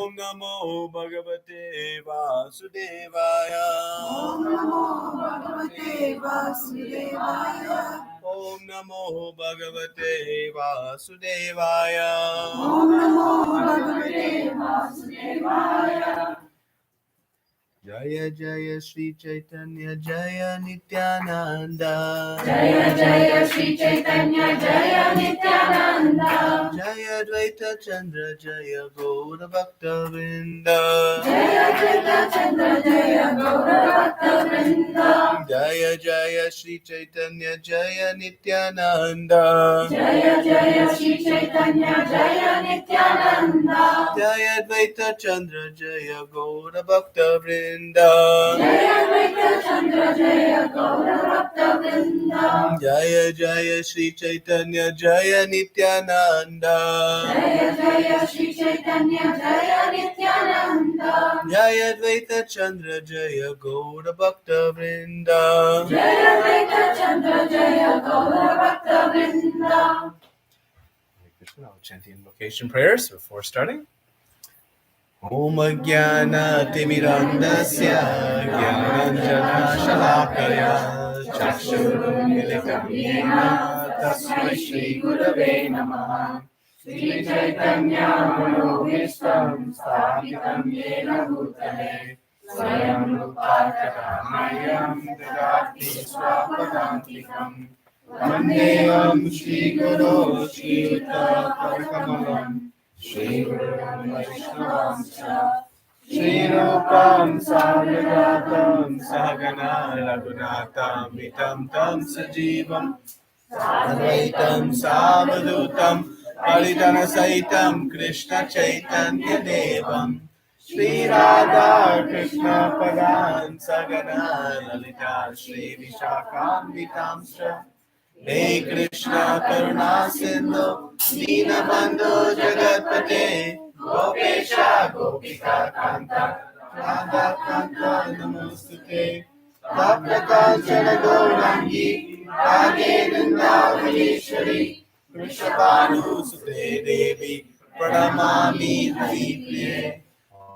Om Namo Bhagavate Vasudevaya. Om Namo Bhagavate Vasudevaya. Om Namo Bhagavate Vasudevaya. Om Namo Bhagavate Vasudevaya. Jaya Jaya Sri Chaitanya Jaya Nityananda. Jaya Jaya Sri Chaitanya Jaya Nityananda. Jaya Dvaita Chandra Jaya Gaura Bhakta Vrinda. Jaya Jaya Chandra Jaya Gaura Bhakta Vrinda. Jaya Jaya Sri Chaitanya Jaya Nityananda. Jaya Jaya Sri Chaitanya Jaya Nityananda. Jaya Dvaita Chandra Jaya Gaura Bhakta Vrinda. Jaya Dvaita Chandra Jaya Gaura Bhakta Vrinda. Jaya Jaya Sri Chaitanya Jaya Nityananda. Jaya Jaya Sri Chaitanya Jaya Nityananda. Jaya Dvaita Chandra Jaya Gaura Bhakta Vrinda. Jaya Dvaita Chandra Jaya Gaura Bhakta Vrinda. Hare Krishna. I'll chant the invocation prayers before starting. Om Jnana Timirandasya Jnananjana Shalakaya Chakshurunmilitam Yena Tasmai Shri Gurave Namaha. Sri Chaitanya Manobhishtam Sthapitam Yena Bhutale Swayam Rupa Kadamahyam Dadati Swapadantikam Vandeham Shri Guru Shri Yuta Parakamalam Shri Guru Vaishnavamsa Shri Rupam Sagradatam Sahagana Raghunatam Vitam Tam Sajivam Advaitam Savadutam Paritana Saitam Krishna Chaitanya Devam Shri Radha Krishna Padan Sagana Lalita Shri Vishakam Vitamsha Hey Krishna Karuna Sindhu Dinabandhu Jagatpate Gopesha Gopika Kanta Radha Kanta Namostute Tapta Kanchana Gaurangi Radhe Vrindavaneshwari Krishabhanu Sute Devi Pranamami Haripriye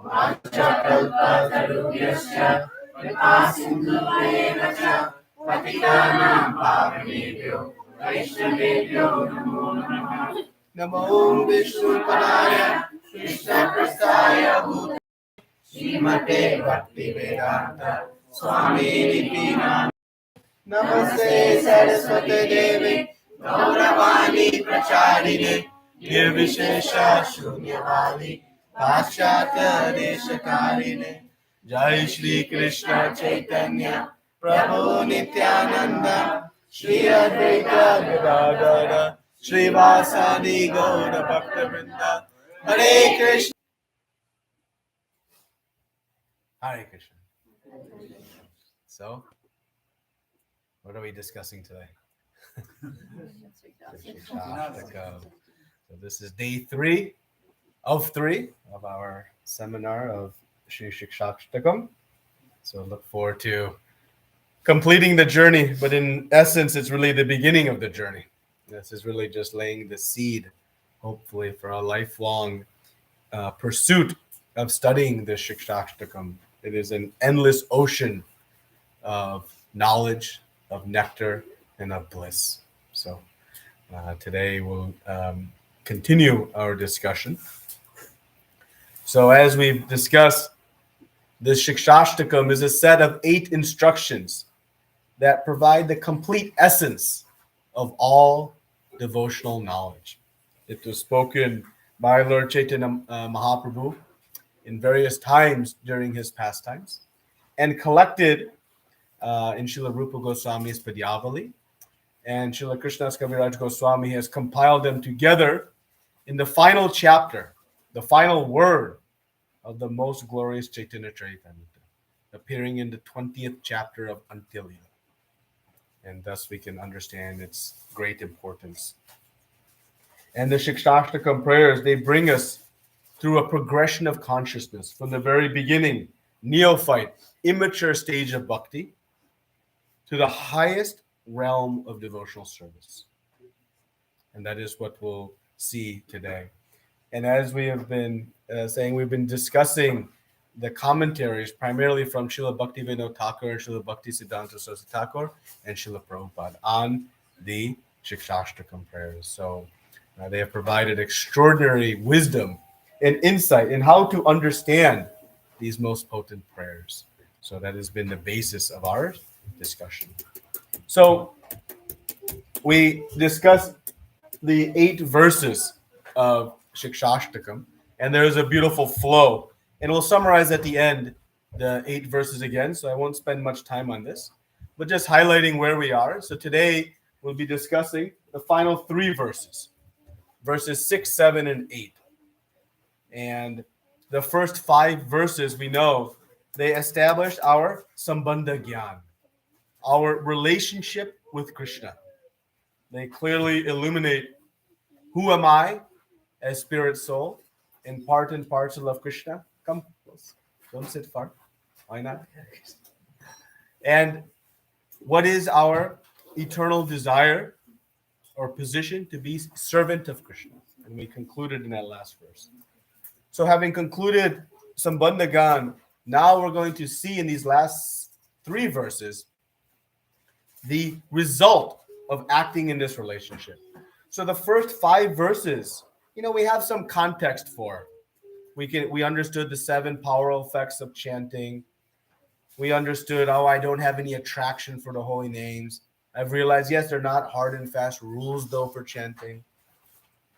Vachakalpatarubhyasya Kripasinduvaeva Cha Patitanam Pavanebhyo Vaishnavebhyo Namo Namaha. Namo Vishnu Padaya Krishna Prasthaya Bhutale Srimate Bhakti Vedanta Swami Niti Namaste Saraswate Devi Gauravani Pracharine Nirvishesha Shunyavali Paschatya Deshakarine Jai Shri Krishna Chaitanya Prabhu Nityananda Shri Advaita Gadadara Shri Vasadi Gaura Bhakta Vrinda Hare Krishna. Hare Krishna. So, what are we discussing today? Shikshastakam. So this is day 3 of our seminar of Sri Siksastakam. So look forward to completing the journey, but in essence, it's really the beginning of the journey. This is really just laying the seed, hopefully, for a lifelong pursuit of studying the Shikshastakam. It is an endless ocean of knowledge, of nectar, and of bliss. So today we'll continue our discussion. So as we've discussed, the Shikshastakam is a set of 8 instructions that provide the complete essence of all devotional knowledge. It was spoken by Lord Chaitanya Mahaprabhu in various times during his pastimes and collected in Srila Rupa Goswami's Padyavali, and Srila Krishnadas Kaviraj Goswami has compiled them together in the final chapter, the final word of the most glorious Chaitanya Charitamrita, appearing in the 20th chapter of Untitled. And thus we can understand its great importance. And the Shikshastakam prayers, they bring us through a progression of consciousness from the very beginning, neophyte, immature stage of bhakti, to the highest realm of devotional service. And that is what we'll see today. And as we have been saying we've been discussing the commentaries primarily from Srila Bhaktivinoda Thakur and Srila Bhakti Siddhanta Saraswati Thakur and Srila Prabhupada on the Shikshastakam prayers. So they have provided extraordinary wisdom and insight in how to understand these most potent prayers. So that has been the basis of our discussion. So we discussed the 8 verses of Shikshastakam, and there is a beautiful flow. And we'll summarize at the end the 8 verses again, so I won't spend much time on this, but just highlighting where we are. So today we'll be discussing the final 3 verses, verses 6, 7, and 8. And the first 5 verses, we know, they establish our Sambandha Gyan, our relationship with Krishna. They clearly illuminate who am I as spirit soul and part and parcel of Krishna. Come close. Don't sit far. Why not? And what is our eternal desire or position? To be servant of Krishna. And we concluded in that last verse. So having concluded Sambandha Gan, now we're going to see in these last 3 verses the result of acting in this relationship. So the first 5 verses, we have some context for. We understood the 7 powerful effects of chanting. We understood, I don't have any attraction for the holy names. I've realized, yes, they're not hard and fast rules though for chanting.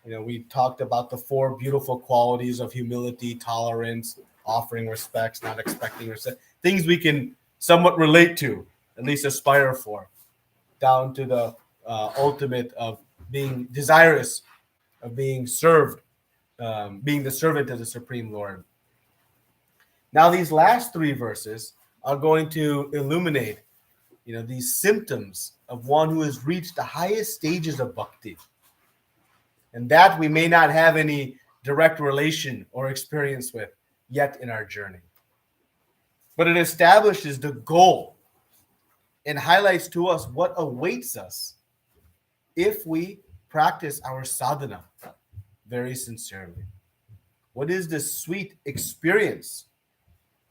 We talked about the 4 beautiful qualities of humility, tolerance, offering respects, not expecting respect, things we can somewhat relate to, at least aspire for, down to the ultimate of being desirous of being served, being the servant of the Supreme Lord. Now, these last 3 verses are going to illuminate, these symptoms of one who has reached the highest stages of bhakti. And that we may not have any direct relation or experience with yet in our journey. But it establishes the goal and highlights to us what awaits us if we practice our sadhana very sincerely. What is the sweet experience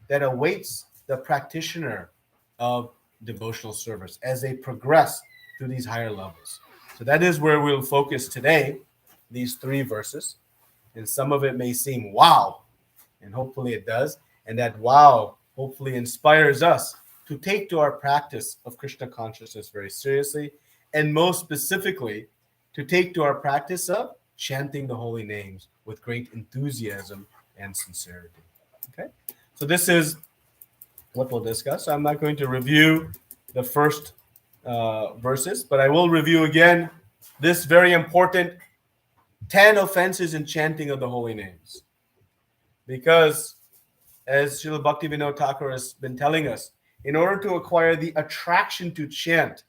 that awaits the practitioner of devotional service as they progress through these higher levels? So that is where we'll focus today, these 3 verses. And some of it may seem wow, and hopefully it does. And that wow hopefully inspires us to take to our practice of Krishna consciousness very seriously, and most specifically, to take to our practice of chanting the holy names with great enthusiasm and sincerity. Okay, so this is what we'll discuss. I'm not going to review the first verses, but I will review again this very important 10 offenses in chanting of the holy names. Because, as Srila Bhaktivinoda Thakur has been telling us, in order to acquire the attraction to chant,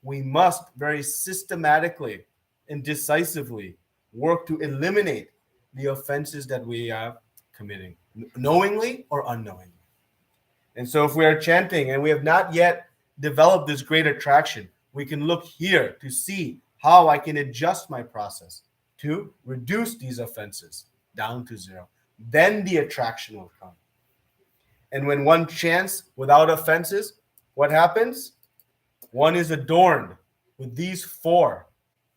we must very systematically and decisively work to eliminate the offenses that we are committing, knowingly or unknowingly. And so if we are chanting and we have not yet developed this great attraction, we can look here to see how I can adjust my process to reduce these offenses down to 0. Then the attraction will come. And when one chants without offenses, what happens? One is adorned with these 4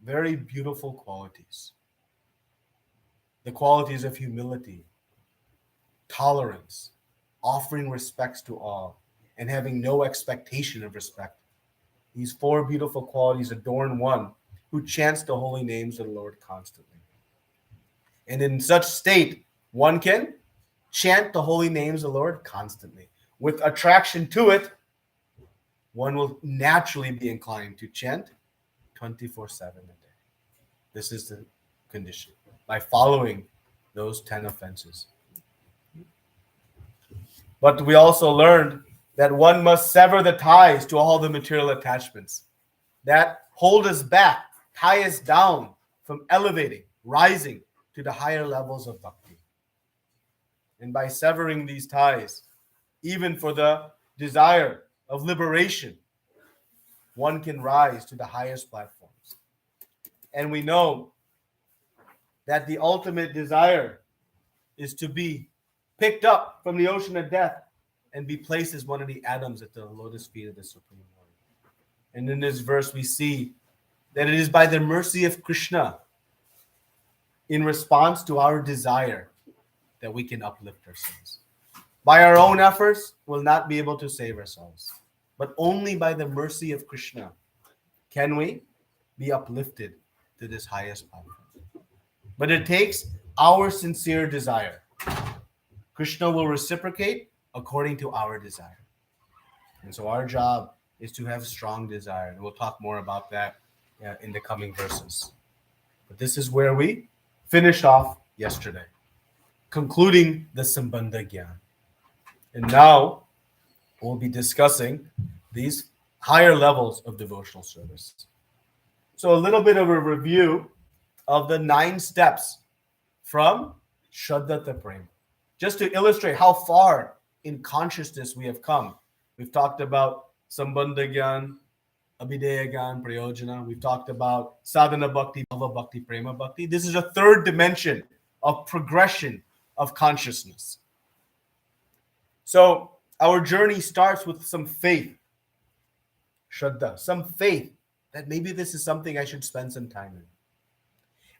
very beautiful qualities. The qualities of humility, tolerance, offering respects to all, and having no expectation of respect. These 4 beautiful qualities adorn one who chants the holy names of the Lord constantly. And in such state, one can chant the holy names of the Lord constantly. With attraction to it, one will naturally be inclined to chant 24/7 a day. This is the condition, by following those 10 offenses. But we also learned that one must sever the ties to all the material attachments that hold us back, tie us down from elevating, rising to the higher levels of bhakti. And by severing these ties, even for the desire of liberation, one can rise to the highest platforms. And we know that the ultimate desire is to be picked up from the ocean of death and be placed as one of the atoms at the lotus feet of the Supreme Lord. And in this verse, we see that it is by the mercy of Krishna, in response to our desire, that we can uplift ourselves. By our own efforts, we'll not be able to save ourselves. But only by the mercy of Krishna can we be uplifted to this highest platform. But it takes our sincere desire. Krishna will reciprocate according to our desire. And so our job is to have strong desire. And we'll talk more about that in the coming verses. But this is where we finished off yesterday, concluding the Sambandha Gyan. And now we'll be discussing these higher levels of devotional service. So a little bit of a review of the 9 steps from Shraddha to Prema, just to illustrate how far in consciousness we have come. We've talked about Sambandha Gyan, Abhideya Gyan, Prayojana. We've talked about Sadhana Bhakti, Bhava Bhakti, Prema Bhakti. This is a third dimension of progression of consciousness. So our journey starts with some faith, Shraddha, some faith that maybe this is something I should spend some time in.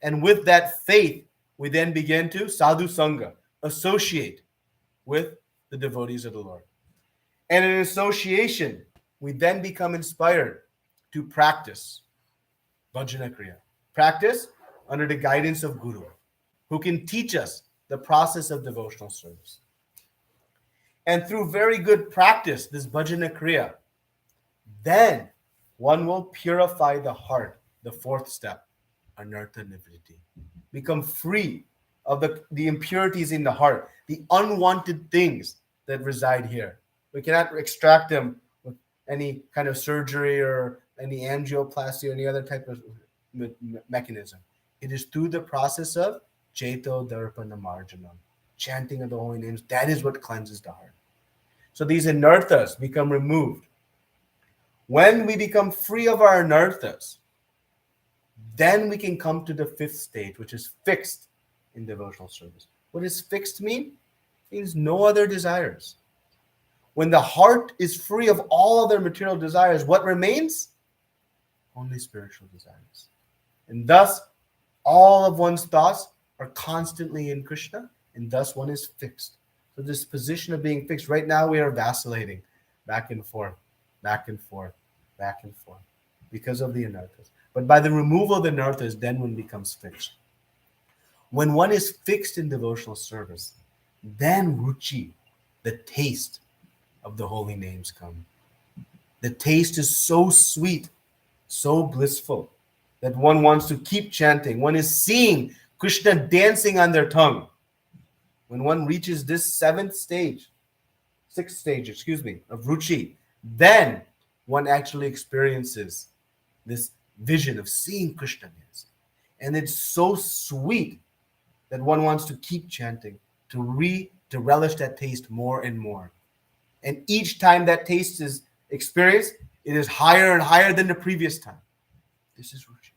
And with that faith, we then begin to sadhu sangha, associate with the devotees of the Lord. And in association, we then become inspired to practice bhajana kriya. Practice under the guidance of Guru, who can teach us the process of devotional service. And through very good practice, this bhajana kriya, then one will purify the heart, the 4th step, anartha nivritti. Become free of the impurities in the heart, the unwanted things that reside here. We cannot extract them with any kind of surgery or any angioplasty or any other type of mechanism. It is through the process of Chaito Darpana Marjanam, chanting of the holy names. That is what cleanses the heart. So these anarthas become removed. When we become free of our anarthas, then we can come to the 5th stage, which is fixed in devotional service. What does fixed mean? It means no other desires. When the heart is free of all other material desires, what remains? Only spiritual desires. And thus, all of one's thoughts are constantly in Krishna, and thus one is fixed. So this position of being fixed, right now we are vacillating back and forth, back and forth, back and forth, because of the anarthas. But by the removal of the anarthas, then one becomes fixed. When one is fixed in devotional service, then ruchi, the taste of the holy names, come. The taste is so sweet, so blissful, that one wants to keep chanting. One is seeing Krishna dancing on their tongue. When one reaches this 6th stage, of ruchi, then one actually experiences this vision of seeing Krishna dancing. And it's so sweet that one wants to keep chanting, to relish that taste more and more. And each time that taste is experienced, it is higher and higher than the previous time. This is ruchi.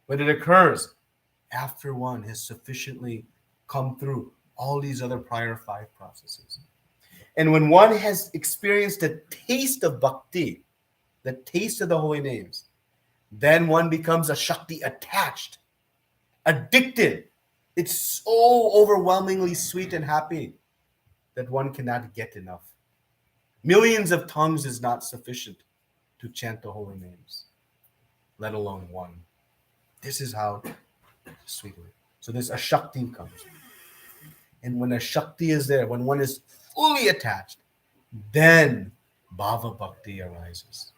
But it occurs after one has sufficiently come through all these other prior 5 processes. And when one has experienced the taste of bhakti, the taste of the holy names, then one becomes a Shakti attached, addicted. It's so overwhelmingly sweet and happy that one cannot get enough. Millions of tongues is not sufficient to chant the holy names, let alone one. This is how sweet it is. So this Ashakti comes. And when Ashakti is there, when one is fully attached, then Bhava Bhakti arises.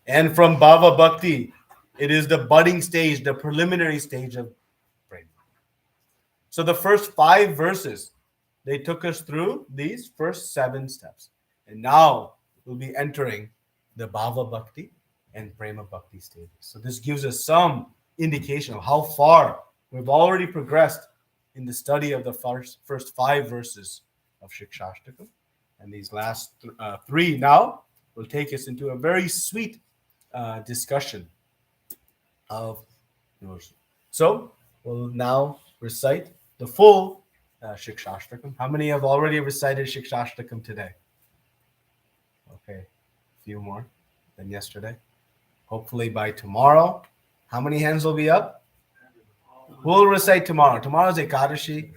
And from Bhava Bhakti, it is the budding stage, the preliminary stage of prema. So the first 5 verses, they took us through these first 7 steps. And now we'll be entering the Bhava Bhakti and Prema Bhakti stages. So this gives us some indication of how far we've already progressed in the study of the first 5 verses of Shikshastakam. And these last 3 now will take us into a very sweet discussion of devotion. So we'll now recite the full Shikshastakam. How many have already recited Shikshastakam today? Okay, a few more than yesterday. Hopefully by tomorrow. How many hands will be up? We'll recite tomorrow. Tomorrow's Ekadashi.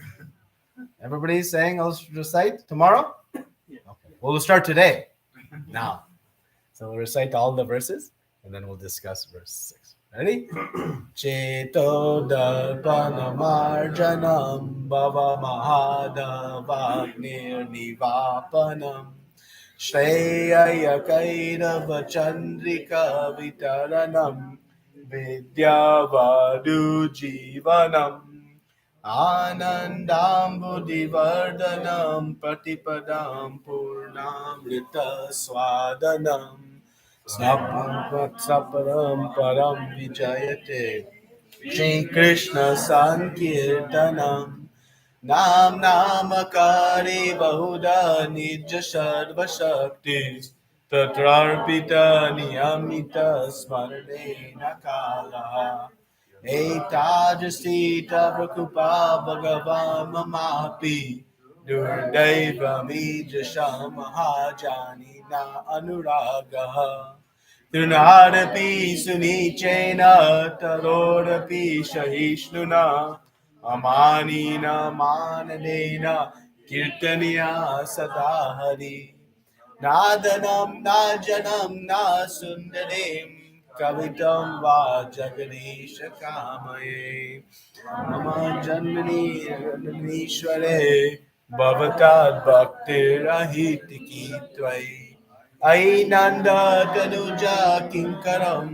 Everybody's saying I'll recite tomorrow? Okay. Well, we'll start today. Now. So we'll recite all the verses and then we'll discuss verse 6. Ready? Cheto darpana marjanam bhava mahadavagnir nivapanam Shreyaya kairava chandrika vitaranam vidyavadu jivanam Anandambudivardhanam patipadam purnamrita swadanam Saparam param vijayate Shri Krishna Sankirtanam Nam Namakare Bahuda Nija Sarva Shakti Tatrarpita Niyamita Smarane Nakala Etajasita Prakupa Bhagavan Mamapi Durdaiva Mijasha Mahajani Na Anuragaha Trunadapi Sunichena Tarodapi Shahishnuna Amanina Manadena Kirtaniya Sadahari Nadanam Najanam Nasundarim Kavitam Va Jagadeesha Kamaye Mama Janmani Janmanishware Bhavatad Bhaktir Ahitiki Tvai Ainanda Tanuja Kinkaram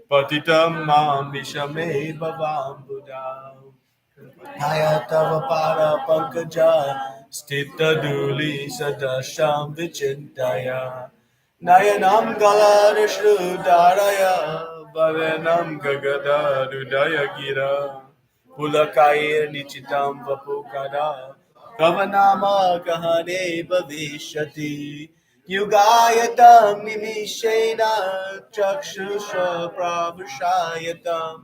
Patitam Mam Vishame Bhavam Buddha Hayatava para pankaja stita duli sadasham vichintaya Nayanam galarishru daraya Bhavanam gagada rudaya gira Pulakair nichitam vapukada Kavanama kahane bhavishati Yugayatam nimishena Chakshusha pravashayatam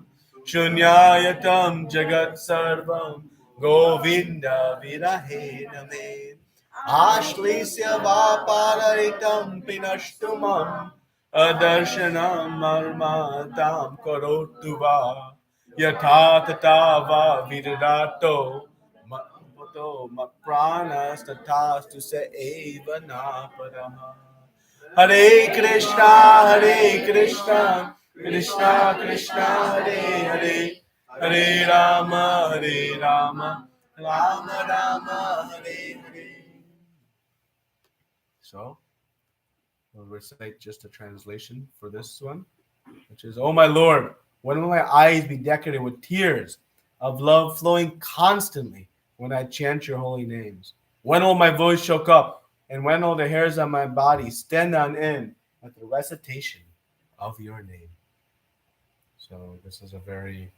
Shunyayatam Jagat Sarvam Govinda Virahe Name Ashlisya Vaparaitam Pinashtumam Adarshanam Marmatam Korotuva Yatha Tatava Vidadato Mato Mapranas Tatastu Se Eva Napadaha Hare Krishna, Hare Krishna, Krishna Krishna, Hare Hare, Hare Rama, Hare Rama, Rama Rama, Hare Hare. So, we'll recite just a translation for this one, which is, "O my Lord, when will my eyes be decorated with tears of love flowing constantly when I chant your holy names? When will my voice choke up, and when will the hairs on my body stand on end at the recitation of your name?" So this is a very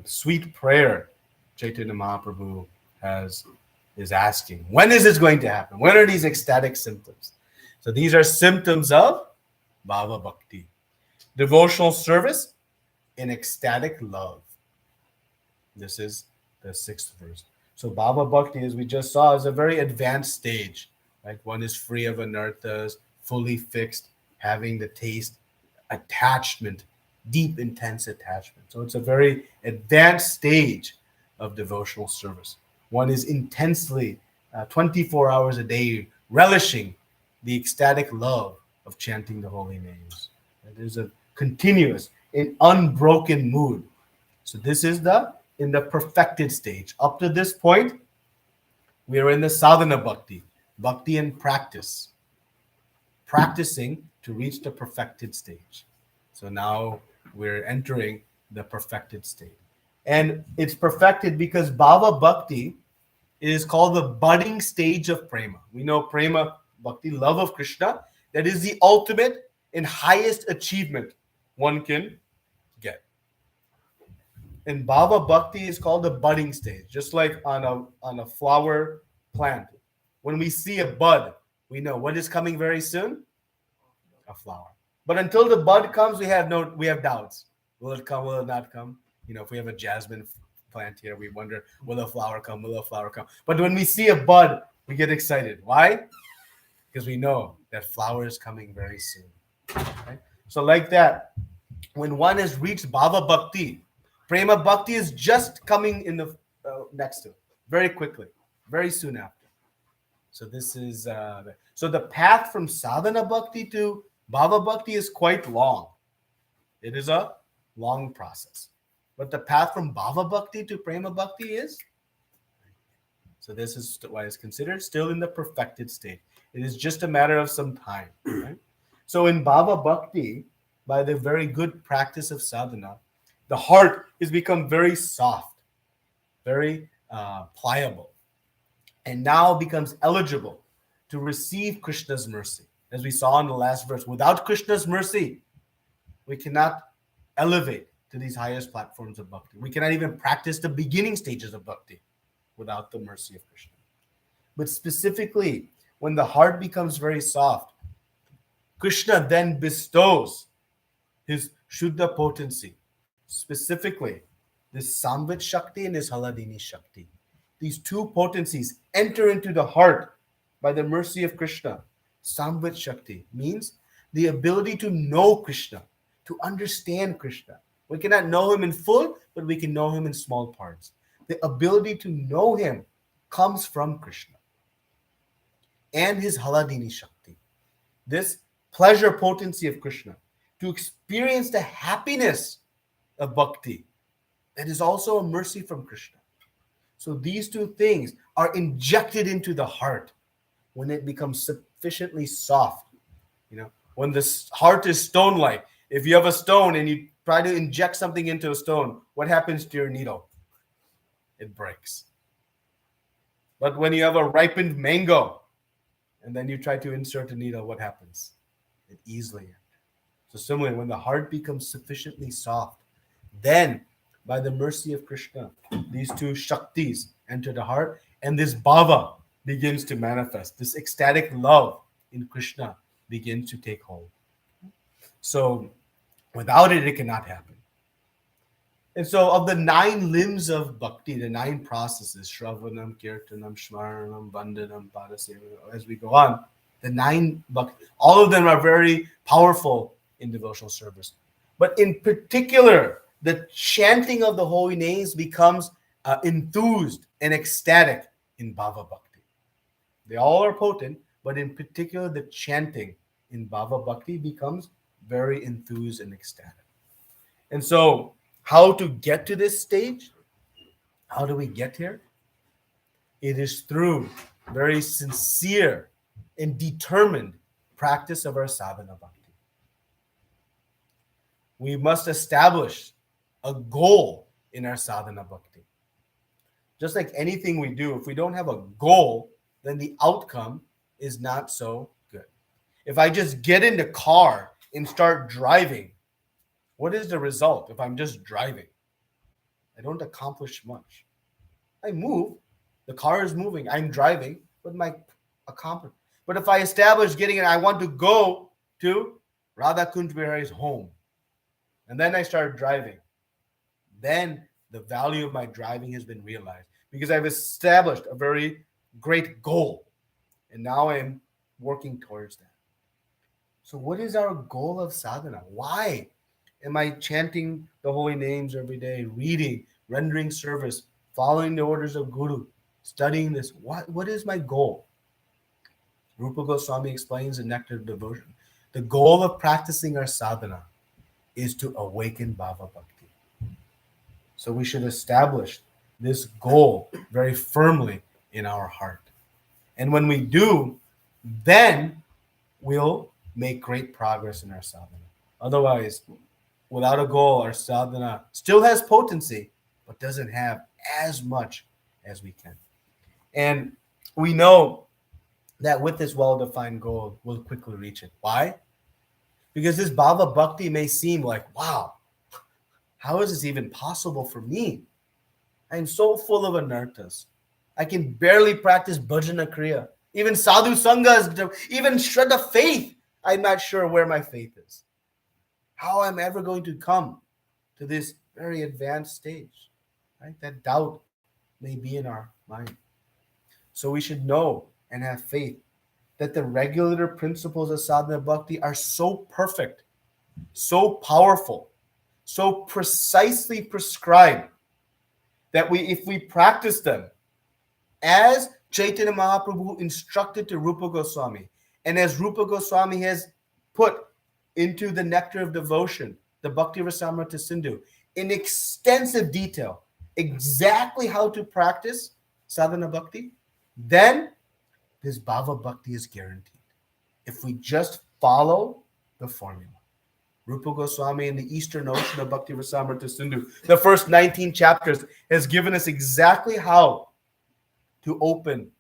sweet prayer Chaitanya Mahaprabhu is asking. When is this going to happen? When are these ecstatic symptoms? So these are symptoms of Bhava Bhakti. Devotional service in ecstatic love. This is the 6th verse. So Bhava Bhakti, as we just saw, is a very advanced stage. Right? One is free of anarthas, fully fixed, having the taste, attachment, deep, intense attachment. So it's a very advanced stage of devotional service. One is intensely, 24 hours a day, relishing the ecstatic love of chanting the holy names. And there's a continuous, an unbroken mood. So this is in the perfected stage. Up to this point, we are in the sadhana bhakti, bhakti in practice, practicing to reach the perfected stage. So now we're entering the perfected state. And it's perfected because Bhava Bhakti is called the budding stage of prema. We know prema, bhakti, love of Krishna, that is the ultimate and highest achievement one can get. And Bhava Bhakti is called the budding stage, just like on a flower plant. When we see a bud, we know what is coming very soon? A flower. But until the bud comes, we have doubts. Will it come? Will it not come? If we have a jasmine plant here, we wonder, will a flower come? Will a flower come? But when we see a bud, we get excited. Why? Because we know that flower is coming very soon. Right? So like that, when one has reached Bhava Bhakti, Prema Bhakti is just coming in the next to it, very quickly, very soon after. So this is so the path from Sadhana Bhakti to Bhava Bhakti is quite long. It is a long process. But the path from Bhava Bhakti to Prema Bhakti is, so this is why it's considered still in the perfected state. It is just a matter of some time. Right? So in Bhava Bhakti, by the very good practice of sadhana, the heart has become very soft, very pliable, and now becomes eligible to receive Krishna's mercy. As we saw in the last verse, without Krishna's mercy, we cannot elevate to these highest platforms of bhakti. We cannot even practice the beginning stages of bhakti without the mercy of Krishna. But specifically, when the heart becomes very soft, Krishna then bestows his Shuddha potency, specifically this Samvit Shakti and this Haladini Shakti. These two potencies enter into the heart by the mercy of Krishna. Samvit Shakti means the ability to know Krishna, to understand Krishna. We cannot know him in full, but we can know him in small parts. The ability to know him comes from Krishna. And his Haladini Shakti, this pleasure potency of Krishna, to experience the happiness of bhakti, that is also a mercy from Krishna. So these two things are injected into the heart when it becomes sufficiently soft. When the heart is stone-like, if you have a stone and you try to inject something into a stone, what happens to your needle? It breaks. But when you have a ripened mango and then you try to insert a needle, what happens? It easily enters. So similarly, when the heart becomes sufficiently soft, then by the mercy of Krishna, these two Shaktis enter the heart, and this Bhava begins to manifest. This ecstatic love in Krishna begins to take hold. So without it, it cannot happen. And so of the 9 limbs of bhakti, the 9 processes, Shravanam, Kirtanam, Shmaranam, Vandanam, Padaseva, as we go on, the 9 bhakti, all of them are very powerful in devotional service. But in particular, the chanting of the holy names becomes enthused and ecstatic in Bhava Bhakti. They all are potent, but in particular, the chanting in Bhava Bhakti becomes very enthused and ecstatic. And so, how to get to this stage? How do we get here? It is through very sincere and determined practice of our sadhana bhakti. We must establish a goal in our sadhana bhakti. Just like anything we do, if we don't have a goal, then the outcome is not so good. If I just get in the car and start driving, what is the result if I'm just driving? I don't accomplish much. I move, the car is moving, I'm driving, but my accomplish. But if I establish getting it, I want to go to Radha Kunj Bihari's home, and then I start driving, then the value of my driving has been realized because I've established a very great goal, and now I'm working towards that. So what is our goal of sadhana? Why am I chanting the holy names every day, reading, rendering service, following the orders of Guru, studying this? What is my goal? Rupa Goswami explains in Nectar of Devotion, the goal of practicing our sadhana is to awaken Bhava Bhakti. So we should establish this goal very firmly in our heart. And when we do, then we'll make great progress in our sadhana. Otherwise, without a goal, our sadhana still has potency, but doesn't have as much as we can. And we know that with this well-defined goal, we'll quickly reach it. Why? Because this Bhava Bhakti may seem like, wow, how is this even possible for me? I'm so full of anarthas. I can barely practice bhajana kriya. Even sadhu sanghas, even shraddha faith, I'm not sure where my faith is. How I'm ever going to come to this very advanced stage. right? That doubt may be in our mind. So we should know and have faith that the regulator principles of sadhana bhakti are so perfect, so powerful, so precisely prescribed that if we practice them as Chaitanya Mahaprabhu instructed to Rupa Goswami, and as Rupa Goswami has put into the Nectar of Devotion, the Bhakti Rasamrita Sindhu, in extensive detail, exactly how to practice sadhana bhakti, then this Bhava Bhakti is guaranteed. If we just follow the formula. Rupa Goswami in the Eastern Ocean of Bhakti Rasamrita Sindhu, the first 19 chapters, has given us exactly how to awaken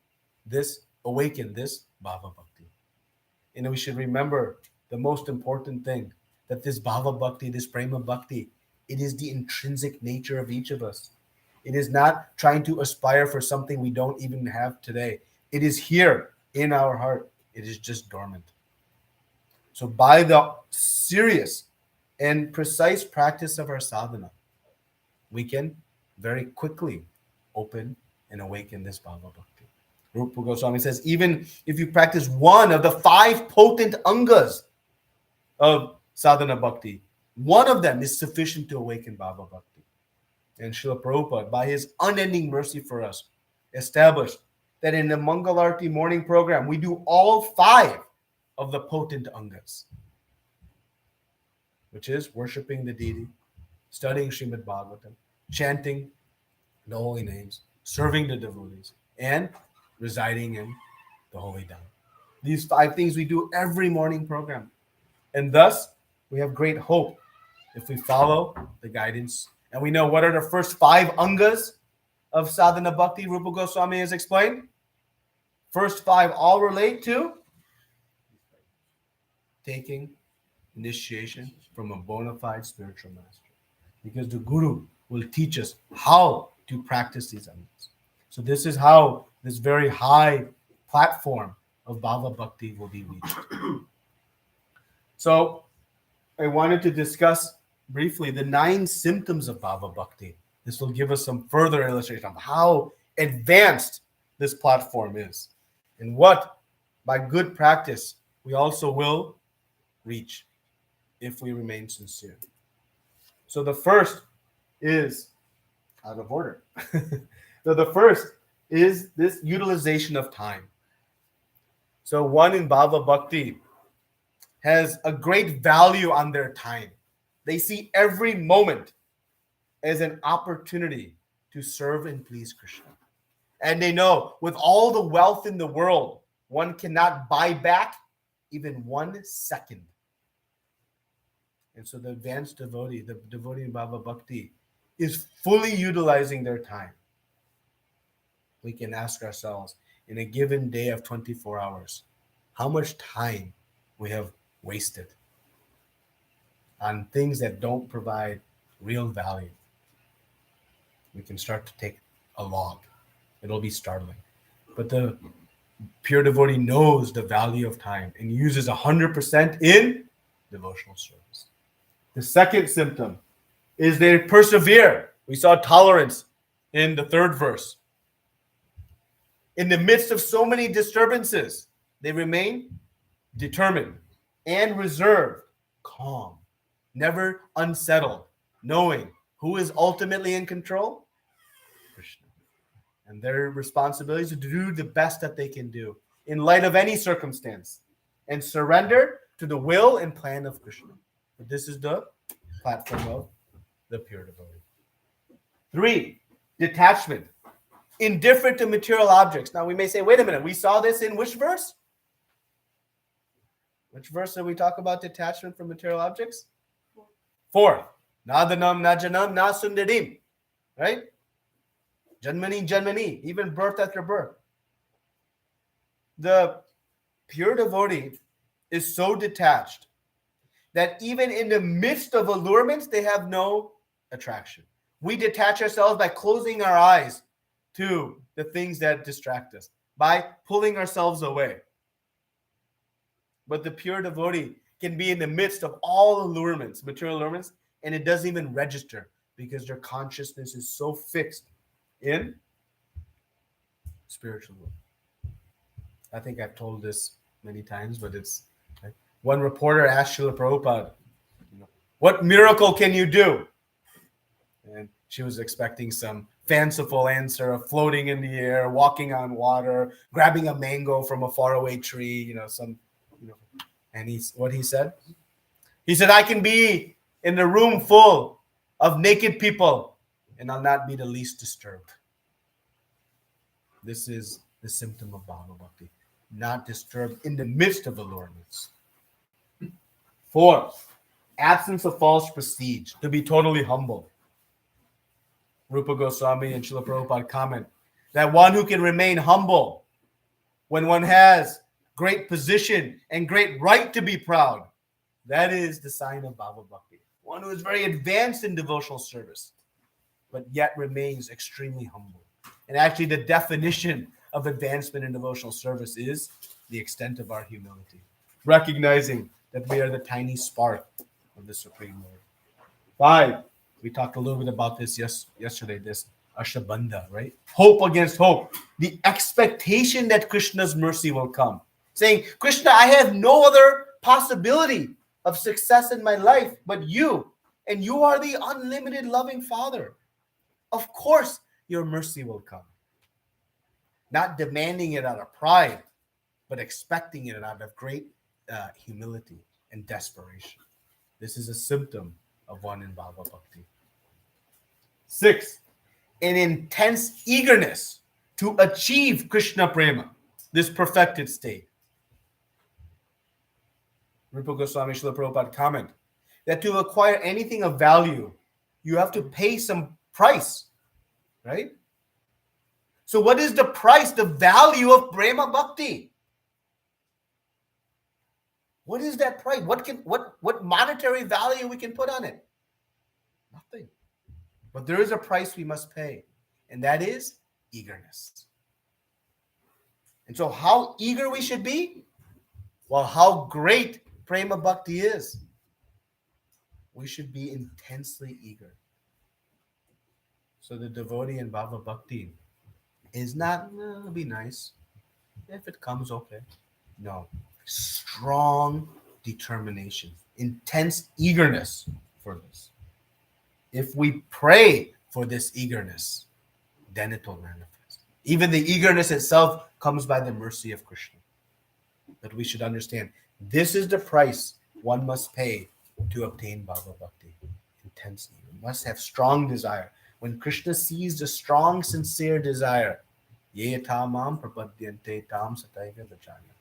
this Bhava Bhakti. And we should remember the most important thing, that this Bhava Bhakti, this Prema Bhakti, it is the intrinsic nature of each of us. It is not trying to aspire for something we don't even have today. It is here in our heart. It is just dormant. So by the serious and precise practice of our sadhana, we can very quickly open and awaken this Bhava Bhakti. Rupa Goswami says, even if you practice one of the 5 potent angas of sadhana bhakti, one of them is sufficient to awaken Bhava Bhakti. And Srila Prabhupada, by his unending mercy for us, established that in the Mangalarti morning program, we do all 5 of the potent angas, which is worshiping the deity, studying Srimad Bhagavatam, chanting the holy names, serving the devotees, and residing in the holy Dham. These 5 things we do every morning program. And thus, we have great hope if we follow the guidance. And we know what are the first 5 angas of sadhana bhakti, Rupa Goswami has explained. First 5 all relate to taking initiation from a bona fide spiritual master, because the Guru will teach us how to practice these angas. So this is how this very high platform of Bhava Bhakti will be reached. So I wanted to discuss briefly the 9 symptoms of Bhava Bhakti. This will give us some further illustration of how advanced this platform is, and what, by good practice, we also will reach if we remain sincere. So the first is out of order. So the first is this utilization of time. So one in Bhava Bhakti has a great value on their time. They see every moment as an opportunity to serve and please Krishna. And they know with all the wealth in the world, one cannot buy back even 1 second. And so the advanced devotee, the devotee in Bhava Bhakti, is fully utilizing their time. We can ask ourselves, in a given day of 24 hours, how much time we have wasted on things that don't provide real value. We can start to take a log. It'll be startling. But the pure devotee knows the value of time and uses 100% in devotional service. The second symptom is they persevere. We saw tolerance in the 3rd verse. In the midst of so many disturbances, they remain determined and reserved, calm, never unsettled, knowing who is ultimately in control? Krishna. And their responsibility is to do the best that they can do in light of any circumstance and surrender to the will and plan of Krishna. But this is the platform of the pure devotee. 3, detachment. Indifferent to material objects. Now we may say, wait a minute, we saw this in which verse? Which verse did we talk about detachment from material objects? 4. Nadanam, najanam, na sundarim. Right? Janmani, even birth after birth. The pure devotee is so detached that even in the midst of allurements, they have no attraction. We detach ourselves by closing our eyes to the things that distract us, by pulling ourselves away. But the pure devotee can be in the midst of all allurements, material allurements, and it doesn't even register because their consciousness is so fixed in spiritual world. I think I've told this many times, but it's like one reporter asked Srila Prabhupada, what miracle can you do? And she was expecting some fanciful answer of floating in the air, walking on water, grabbing a mango from a faraway tree, and what he said? He said, I can be in a room full of naked people and I'll not be the least disturbed. This is the symptom of Bhava Bhakti. Not disturbed in the midst of allurements. 4, absence of false prestige, to be totally humble. Rupa Goswami and Srila Prabhupada comment that one who can remain humble when one has great position and great right to be proud, that is the sign of Bhava Bhakti. One who is very advanced in devotional service, but yet remains extremely humble. And actually the definition of advancement in devotional service is the extent of our humility, recognizing that we are the tiny spark of the Supreme Lord. 5, we talked a little bit about this yesterday, this Ashabandha, right? Hope against hope. The expectation that Krishna's mercy will come. Saying, Krishna, I have no other possibility of success in my life but you. And you are the unlimited loving Father. Of course, your mercy will come. Not demanding it out of pride, but expecting it out of great humility and desperation. This is a symptom of one in Bhava Bhakti. 6, an intense eagerness to achieve Krishna Prema, this perfected state. Rupa Goswami Srila Prabhupada comment that to acquire anything of value, you have to pay some price, right? So what is the price, the value of Prema Bhakti? What is that price? What monetary value we can put on it? Nothing. But there is a price we must pay, and that is eagerness. And so how eager we should be? Well, how great Prema Bhakti is. We should be intensely eager. So the devotee in Bhava Bhakti is not, it'll be nice. If it comes, okay. No. Strong determination, intense eagerness for this. If we pray for this eagerness, then it will manifest. Even the eagerness itself comes by the mercy of Krishna. But we should understand, this is the price one must pay to obtain Bhava Bhakti. Intense eagerness. Must have strong desire. When Krishna sees the strong, sincere desire, Ye tamam prapadyante tam sataiva vachana.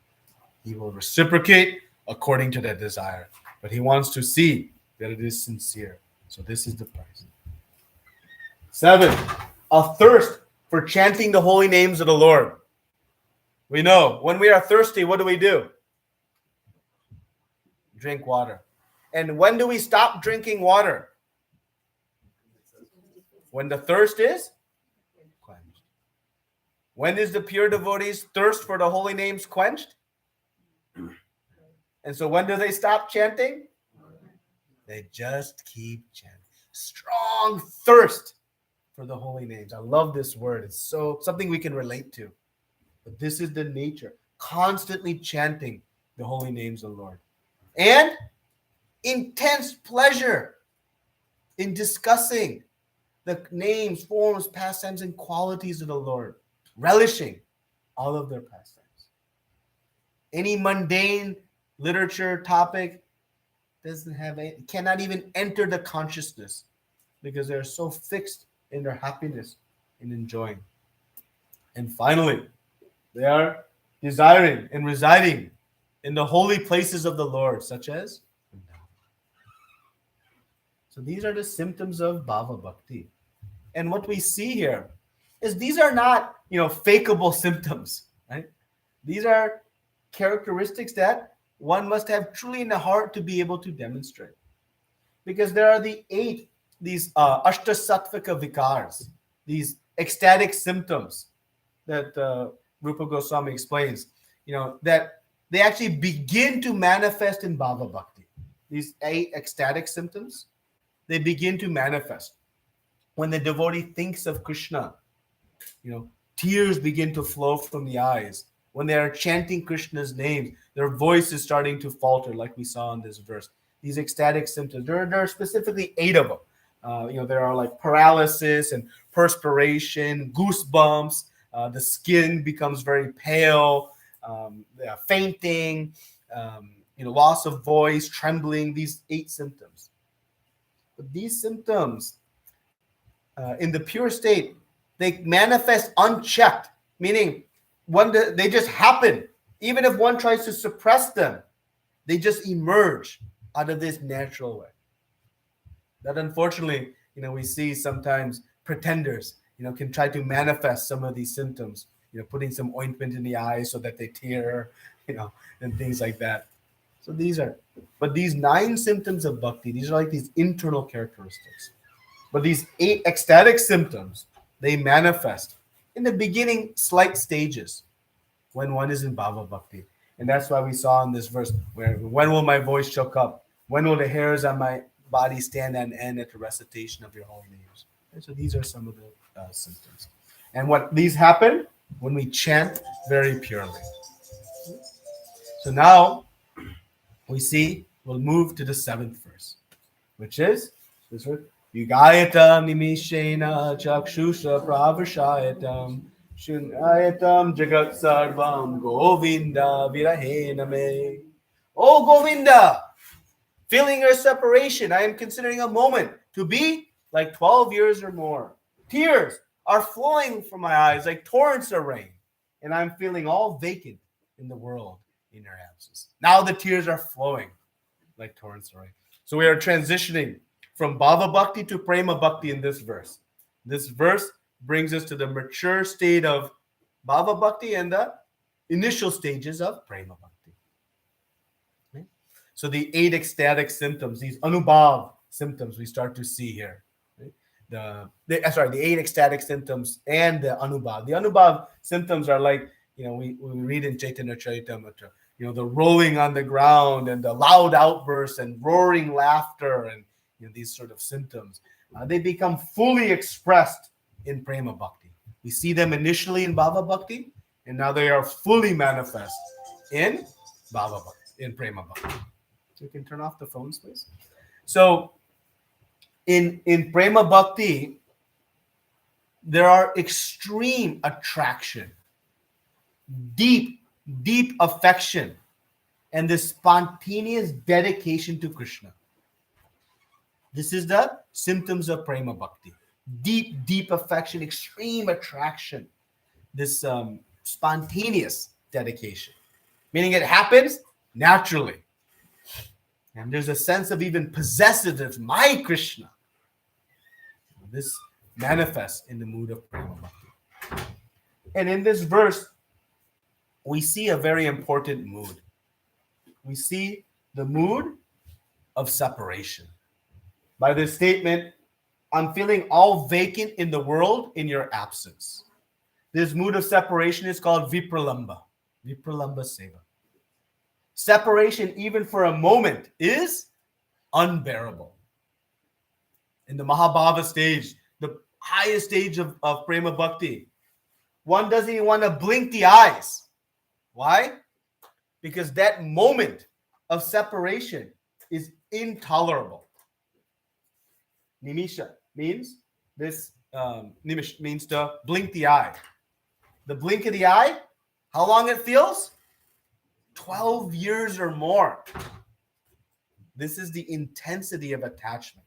He will reciprocate according to that desire. But he wants to see that it is sincere. So this is the price. 7, a thirst for chanting the holy names of the Lord. We know when we are thirsty, what do? Drink water. And when do we stop drinking water? When the thirst is quenched. When is the pure devotee's thirst for the holy names quenched? And so when do they stop chanting? They just keep chanting. Strong thirst for the holy names. I love this word. It's so something we can relate to. But this is the nature. Constantly chanting the holy names of the Lord. And intense pleasure in discussing the names, forms, pastimes, and qualities of the Lord. Relishing all of their pastimes. Any mundane literature topic cannot even enter the consciousness because they're so fixed in their happiness and enjoying. And finally, they are desiring and residing in the holy places of the Lord, such as so these are the symptoms of Bhava Bhakti. And what we see here is these are not, fakeable symptoms, right? These are characteristics that one must have truly in the heart to be able to demonstrate. Because there are these Ashtasattvika Vikars, these ecstatic symptoms that Rupa Goswami explains, that they actually begin to manifest in Bhava Bhakti. These 8 ecstatic symptoms, they begin to manifest. when the devotee thinks of Krishna, tears begin to flow from the eyes. When they are chanting Krishna's names, their voice is starting to falter, like we saw in this verse. These ecstatic symptoms, there are specifically 8 of them. There are like paralysis and perspiration, goosebumps. The skin becomes very pale, fainting, loss of voice, trembling. These 8 symptoms. But these symptoms, in the pure state, they manifest unchecked, meaning they just happen. Even if one tries to suppress them, they just emerge out of this natural way. That unfortunately, we see sometimes pretenders, can try to manifest some of these symptoms, putting some ointment in the eyes so that they tear, and things like that. So but these 9 symptoms of bhakti, these are like these internal characteristics. But these 8 ecstatic symptoms, they manifest in the beginning slight stages when one is in Bhava Bhakti. And that's why we saw in this verse, when will my voice choke up? When will the hairs on my body stand on end at the recitation of your holy names? And so these are some of the symptoms. And what these happen when we chant very purely. So now we'll move to the 7th verse, which is this verse. Yugayatam nimishena chakshusha pravashayatam shunayatam jagat sarvam govinda virahena me. Oh Govinda, feeling your separation, I am considering a moment to be like 12 years or more. Tears are flowing from my eyes like torrents of rain, and I'm feeling all vacant in the world in your absence. Now the tears are flowing like torrents of rain. So we are transitioning from Bhava Bhakti to Prema Bhakti in this verse. This verse brings us to the mature state of Bhava Bhakti and the initial stages of Prema Bhakti. Okay? So the 8 ecstatic symptoms, these Anubhav symptoms we start to see here. Right? The 8 ecstatic symptoms and the Anubhav. The Anubhav symptoms are like, we read in Chaitanya Charitamrita, the rolling on the ground and the loud outbursts and roaring laughter and these sort of symptoms. They become fully expressed in Prema Bhakti. We see them initially in Bhava Bhakti, and now they are fully manifest in Bhava Bhakti, in Prema Bhakti. So you can turn off the phones, please. So in Prema Bhakti, there are extreme attraction, deep affection, and this spontaneous dedication to Krishna. This is the symptoms of Prema Bhakti. Deep affection, extreme attraction, this spontaneous dedication, meaning it happens naturally. And there's a sense of even possessiveness, my Krishna. This manifests in the mood of Prema Bhakti. And in this verse, we see a very important mood. We see the mood of separation. By this statement, I'm feeling all vacant in the world in your absence. This mood of separation is called Vipralamba Seva. Separation, even for a moment, is unbearable. In the Mahabhava stage, the highest stage of Prema Bhakti, one doesn't even want to blink the eyes. Why? Because that moment of separation is intolerable. Nimisha means nimish means to blink the eye. The blink of the eye, how long it feels? 12 years or more. This is the intensity of attachment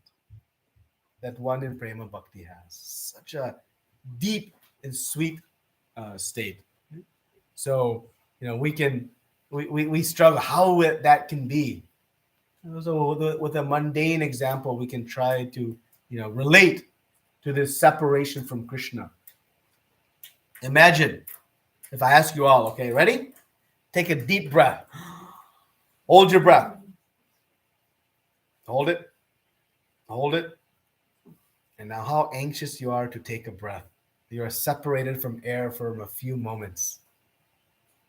that one in Prema Bhakti has. Such a deep and sweet state. So, we struggle how that can be. So with a mundane example, we can try to, relate to this separation from Krishna. Imagine if I ask you all, okay, ready? Take a deep breath. Hold your breath. Hold it. Hold it. And now how anxious you are to take a breath. You are separated from air for a few moments.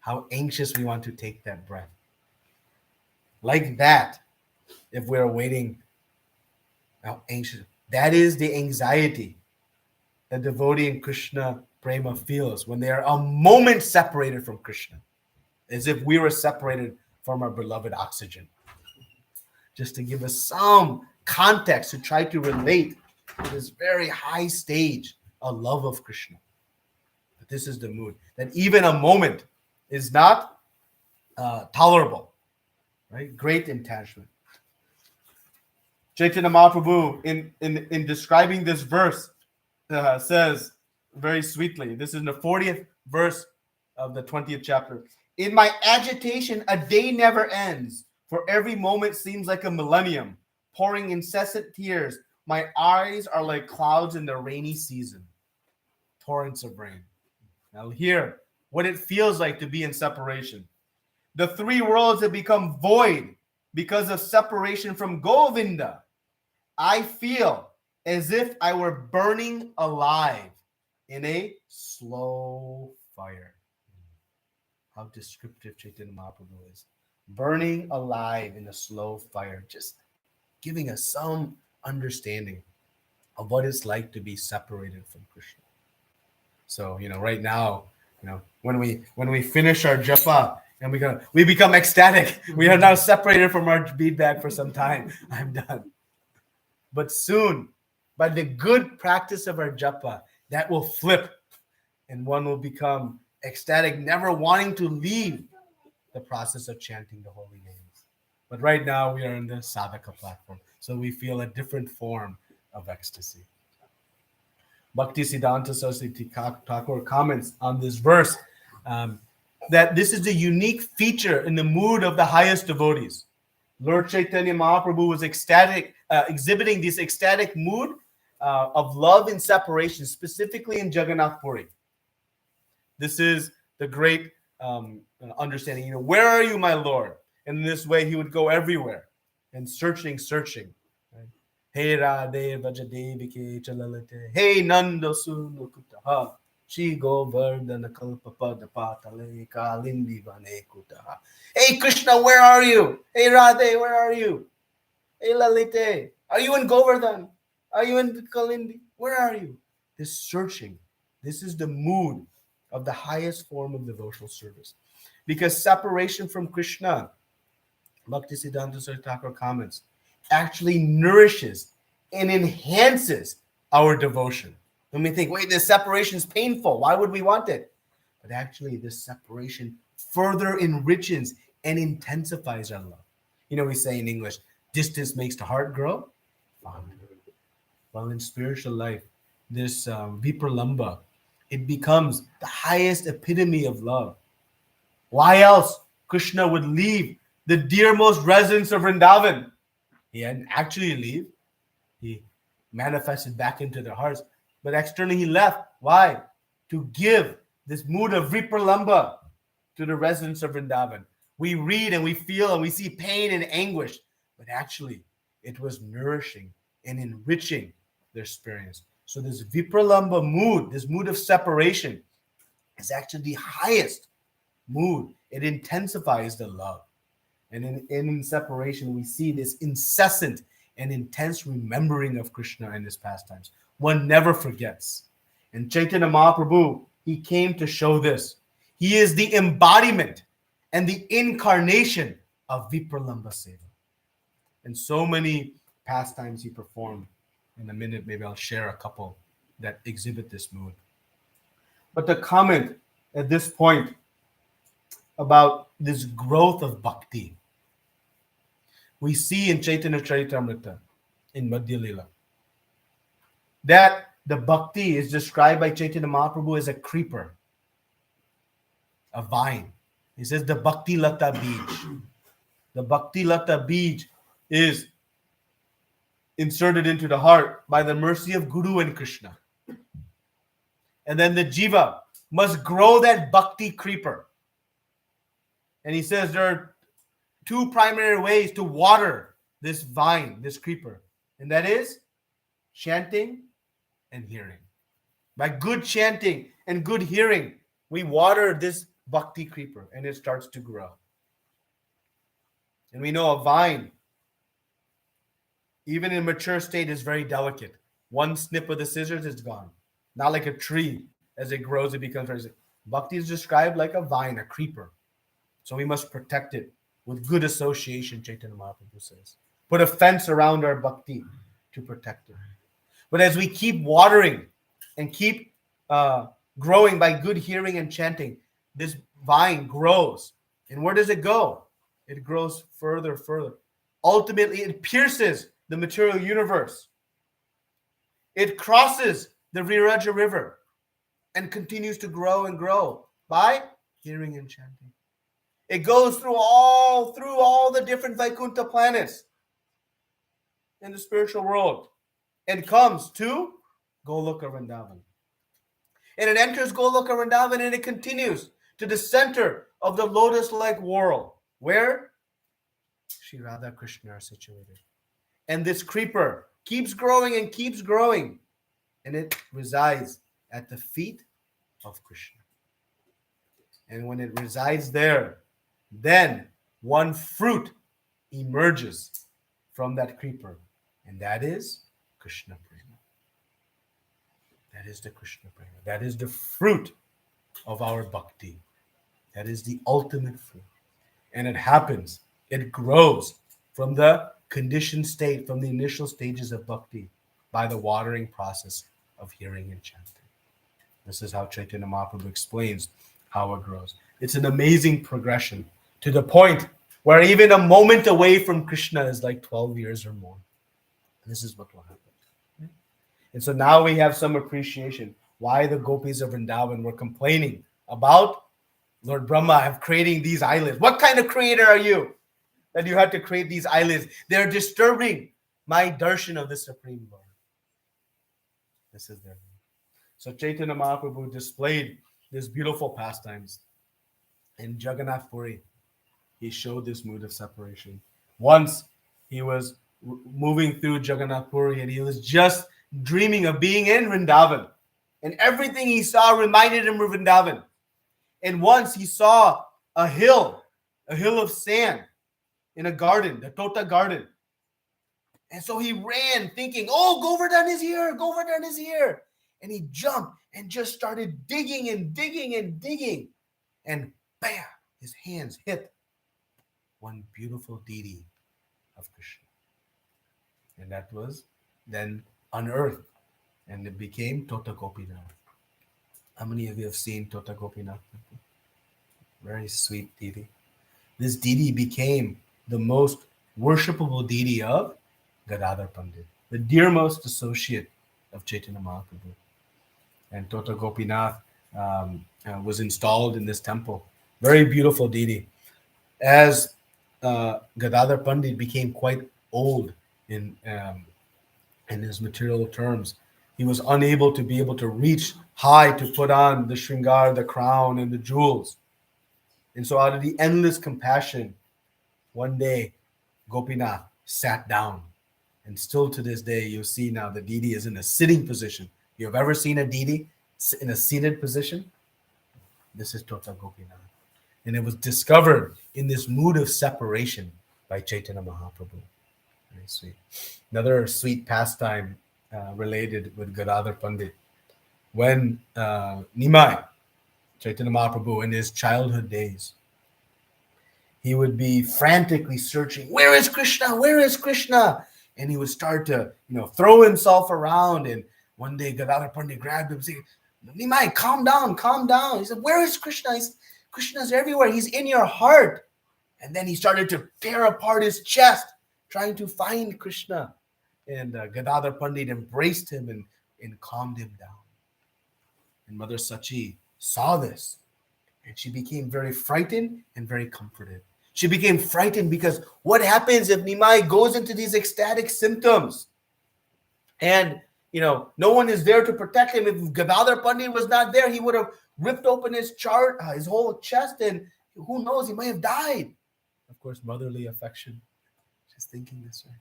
How anxious we want to take that breath. Like that, if we're waiting, how anxious. That is the anxiety the devotee in Krishna Prema feels when they are a moment separated from Krishna, as if we were separated from our beloved oxygen. Just to give us some context to try to relate to this very high stage of love of Krishna. But this is the mood, that even a moment is not tolerable, right? Great detachment. Chaitanya Mahaprabhu, in describing this verse, says very sweetly, this is in the 40th verse of the 20th chapter. In my agitation, a day never ends, for every moment seems like a millennium, pouring incessant tears. My eyes are like clouds in the rainy season, torrents of rain. Now hear what it feels like to be in separation. The three worlds have become void because of separation from Govinda. I feel as if I were burning alive in a slow fire. How descriptive Chaitanya Mahaprabhu is. Burning alive in a slow fire, just giving us some understanding of what it's like to be separated from Krishna. So, right now, when we finish our japa and we become ecstatic, we are now separated from our feedback for some time. I'm done. But soon, by the good practice of our japa, that will flip and one will become ecstatic, never wanting to leave the process of chanting the holy names. But right now, we are in the sadhaka platform, so we feel a different form of ecstasy. Bhakti Siddhanta Saraswati Thakur comments on this verse that this is a unique feature in the mood of the highest devotees. Lord Chaitanya Mahaprabhu was ecstatic, exhibiting this ecstatic mood of love and separation, specifically in Jagannath Puri. This is the great understanding. Where are you, my Lord? And in this way, he would go everywhere and searching. Right? Hey Radhe Vajadevike Chalalate. Hey Nanda Sunukutaha. Shri Govardhana Kalpapada Patale Kalindi Vane Kutaha. Hey Krishna, where are you? Hey Radhe, where are you? Hey Lalite, are you in Govardhan? Are you in Kalindi? Where are you? This searching. This is the mood of the highest form of devotional service. Because separation from Krishna, Bhakti Siddhanta Saraswati Thakur comments, actually nourishes and enhances our devotion. When we think, wait, this separation is painful, why would we want it? But actually, this separation further enriches and intensifies our love. We say in English, distance makes the heart grow fonder. Well, in spiritual life, this vipralamba, it becomes the highest epitome of love. Why else Krishna would leave the dearmost residence of Vrindavan? He didn't actually leave. He manifested back into their hearts. But externally he left. Why? To give this mood of vipralamba to the residents of Vrindavan. We read and we feel and we see pain and anguish. But actually, it was nourishing and enriching their experience. So this vipralamba mood, this mood of separation, is actually the highest mood. It intensifies the love. And in separation, we see this incessant and intense remembering of Krishna and his pastimes. One never forgets. And Chaitanya Mahaprabhu, he came to show this. He is the embodiment and the incarnation of Vipralamba Seva. And so many pastimes he performed. In a minute, maybe I'll share a couple that exhibit this mood. But to comment at this point about this growth of bhakti, we see in Chaitanya Charitamrita, in Madhya Lila, that the bhakti is described by Chaitanya Mahaprabhu as a creeper, a vine. He says the bhakti lata bij. The bhakti lata bij is inserted into the heart by the mercy of Guru and Krishna. And then the jiva must grow that bhakti creeper. And he says there are two primary ways to water this vine, this creeper. And that is chanting and hearing. By good chanting and good hearing, we water this bhakti creeper and it starts to grow. And we know a vine, even in mature state, is very delicate. One snip of the scissors is gone. not like a tree. As it grows, it becomes very sick. Bhakti is described like a vine, a creeper. So we must protect it with good association, Chaitanya Mahaprabhu says. Put a fence around our bhakti to protect it. But as we keep watering and keep growing by good hearing and chanting, this vine grows. And where does it go? It grows further, further. Ultimately, it pierces the material universe. It crosses the Viraja River and continues to grow and grow by hearing and chanting. It goes through all the different Vaikuntha planets in the spiritual world and comes to Goloka Vrindavan. And it enters Goloka Vrindavan and it continues to the center of the lotus-like world where Sri Radha Krishna are situated. And this creeper keeps growing and keeps growing, and it resides at the feet of Krishna. And when it resides there, then one fruit emerges from that creeper, and that is Krishna Prema. That is the Krishna Prema. That is the fruit of our bhakti. That is the ultimate fruit. And it happens, it grows from the conditioned state, from the initial stages of bhakti by the watering process of hearing and chanting. This is how Chaitanya Mahaprabhu explains how it grows. It's an amazing progression to the point where even a moment away from Krishna is like 12 years or more. This is what will happen. And so now we have some appreciation why the gopis of Vrindavan were complaining about Lord Brahma have creating these islands. What kind of creator are you that you had to create these islands? They're disturbing my darshan of the Supreme Lord. This is their. So Chaitanya Mahaprabhu displayed these beautiful pastimes in Jagannath Puri. He showed this mood of separation. Once he was moving through Jagannath Puri and he was just dreaming of being in Vrindavan. And everything he saw reminded him of Vrindavan. And once he saw a hill of sand in a garden, the Tota garden. And so he ran thinking, oh, Govardhan is here, Govardhan is here. And he jumped and just started digging and digging and digging. And bam, his hands hit one beautiful deity of Krishna. And that was then unearthed. And it became Tota Gopinath. How many of you have seen Tota Gopinath? Very sweet deity. This deity became the most worshipable deity of Gadadhar Pandit, the dearmost associate of Chaitanya Mahaprabhu. And Tota Gopinath was installed in this temple. Very beautiful deity. As Gadadhar Pandit became quite old in his material terms, he was unable to be able to reach high to put on the shringar, the crown, and the jewels. And so out of the endless compassion, one day Gopinath sat down. And still to this day, you'll see now the deity is in a sitting position. You have ever seen a deity in a seated position? This is Tota Gopinath. And it was discovered in this mood of separation by Chaitanya Mahaprabhu. Very sweet. Another sweet pastime related with Gadadhar Pandit. When Nimai, Chaitanya Mahaprabhu, in his childhood days, he would be frantically searching, where is Krishna? Where is Krishna? And he would start to, throw himself around. And one day Gadadhar Pandit grabbed him and said, Nimai, calm down, calm down. He said, where is Krishna? Krishna's everywhere. He's in your heart. And then he started to tear apart his chest, trying to find Krishna. And Gadadhar Pandit embraced him and calmed him down. And Mother Sachi saw this. And she became very frightened and very comforted. She became frightened because what happens if Nimai goes into these ecstatic symptoms? And, no one is there to protect him. If Gadadhar Pandit was not there, he would have ripped open his his whole chest, and who knows, he might have died. Of course, motherly affection. She's thinking this way.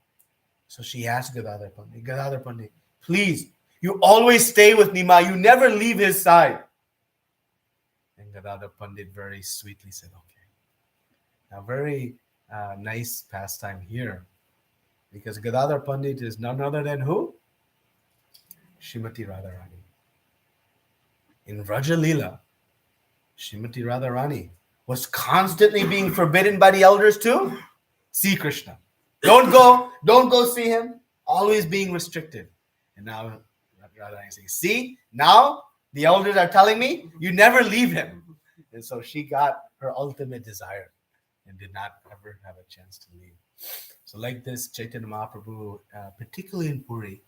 So she asked Gadadhar Pandit, please, you always stay with Nimai. You never leave his side. And Gadadhar Pandit very sweetly said, okay. Now, very nice pastime here, because Gadadhar Pandit is none other than who? Srimati Radharani. In Vraja Leela, Srimati Radharani was constantly being forbidden by the elders to see Krishna. Don't go see him. Always being restricted. And now Radharani is saying, see, now the elders are telling me you never leave him. And so she got her ultimate desire and did not ever have a chance to leave. So like this, Chaitanya Mahaprabhu, particularly in Puri,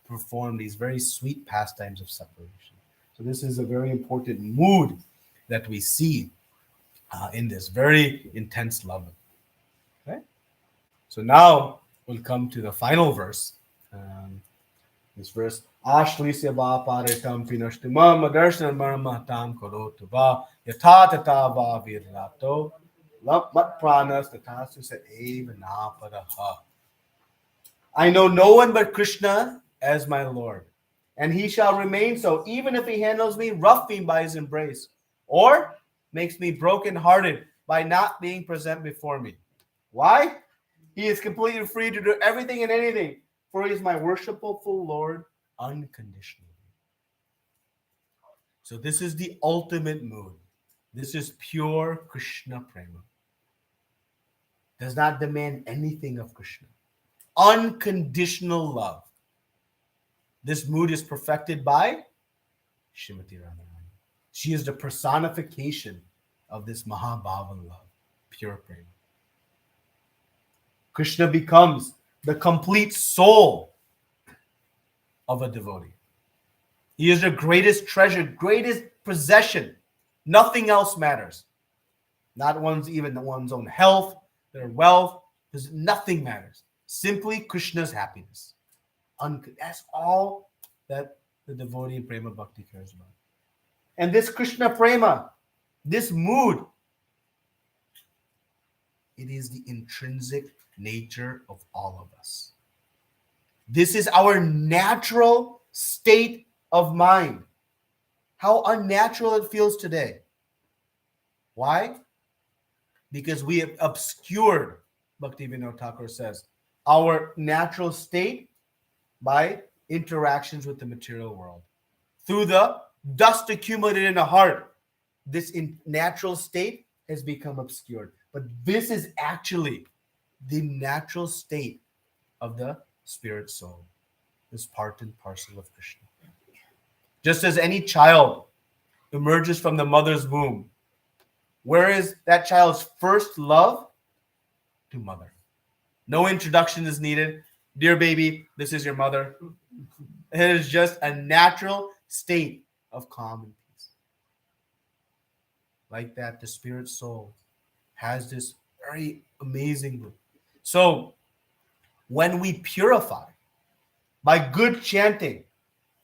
performed these very sweet pastimes of separation. So this is a very important mood that we see in this very intense love. Okay? So now we'll come to the final verse. This verse, Ashlisya va paritam pinashtimam adarshan marmatam korotu va yatatata va virrato mat pranas tatasu sa eva napadaha. I know no one but Krishna as my Lord, and he shall remain so, even if he handles me roughly by his embrace, or makes me broken-hearted by not being present before me. Why? He is completely free to do everything and anything, for he is my worshipful Lord unconditionally. So this is the ultimate mood. This is pure Krishna prema. Does not demand anything of Krishna. Unconditional love. This mood is perfected by Srimati Radharani. She is the personification of this Mahabhava love, pure prema. Krishna becomes the complete soul of a devotee. He is the greatest treasure, greatest possession. Nothing else matters. Not even one's own health, their wealth. Nothing matters. Simply Krishna's happiness. That's all that the devotee in Prema Bhakti cares about. And this Krishna Prema, this mood, it is the intrinsic nature of all of us. This is our natural state of mind. How unnatural it feels today. Why? Because we have obscured, Bhaktivinoda Thakur says, our natural state by interactions with the material world. Through the dust accumulated in the heart, this natural state has become obscured. But this is actually the natural state of the spirit soul, this part and parcel of Krishna. Just as any child emerges from the mother's womb, where is that child's first love? To mother. No introduction is needed. Dear baby, this is your mother. It is just a natural state of calm and peace. Like that, the spirit soul has this very amazing mood. So, when we purify by good chanting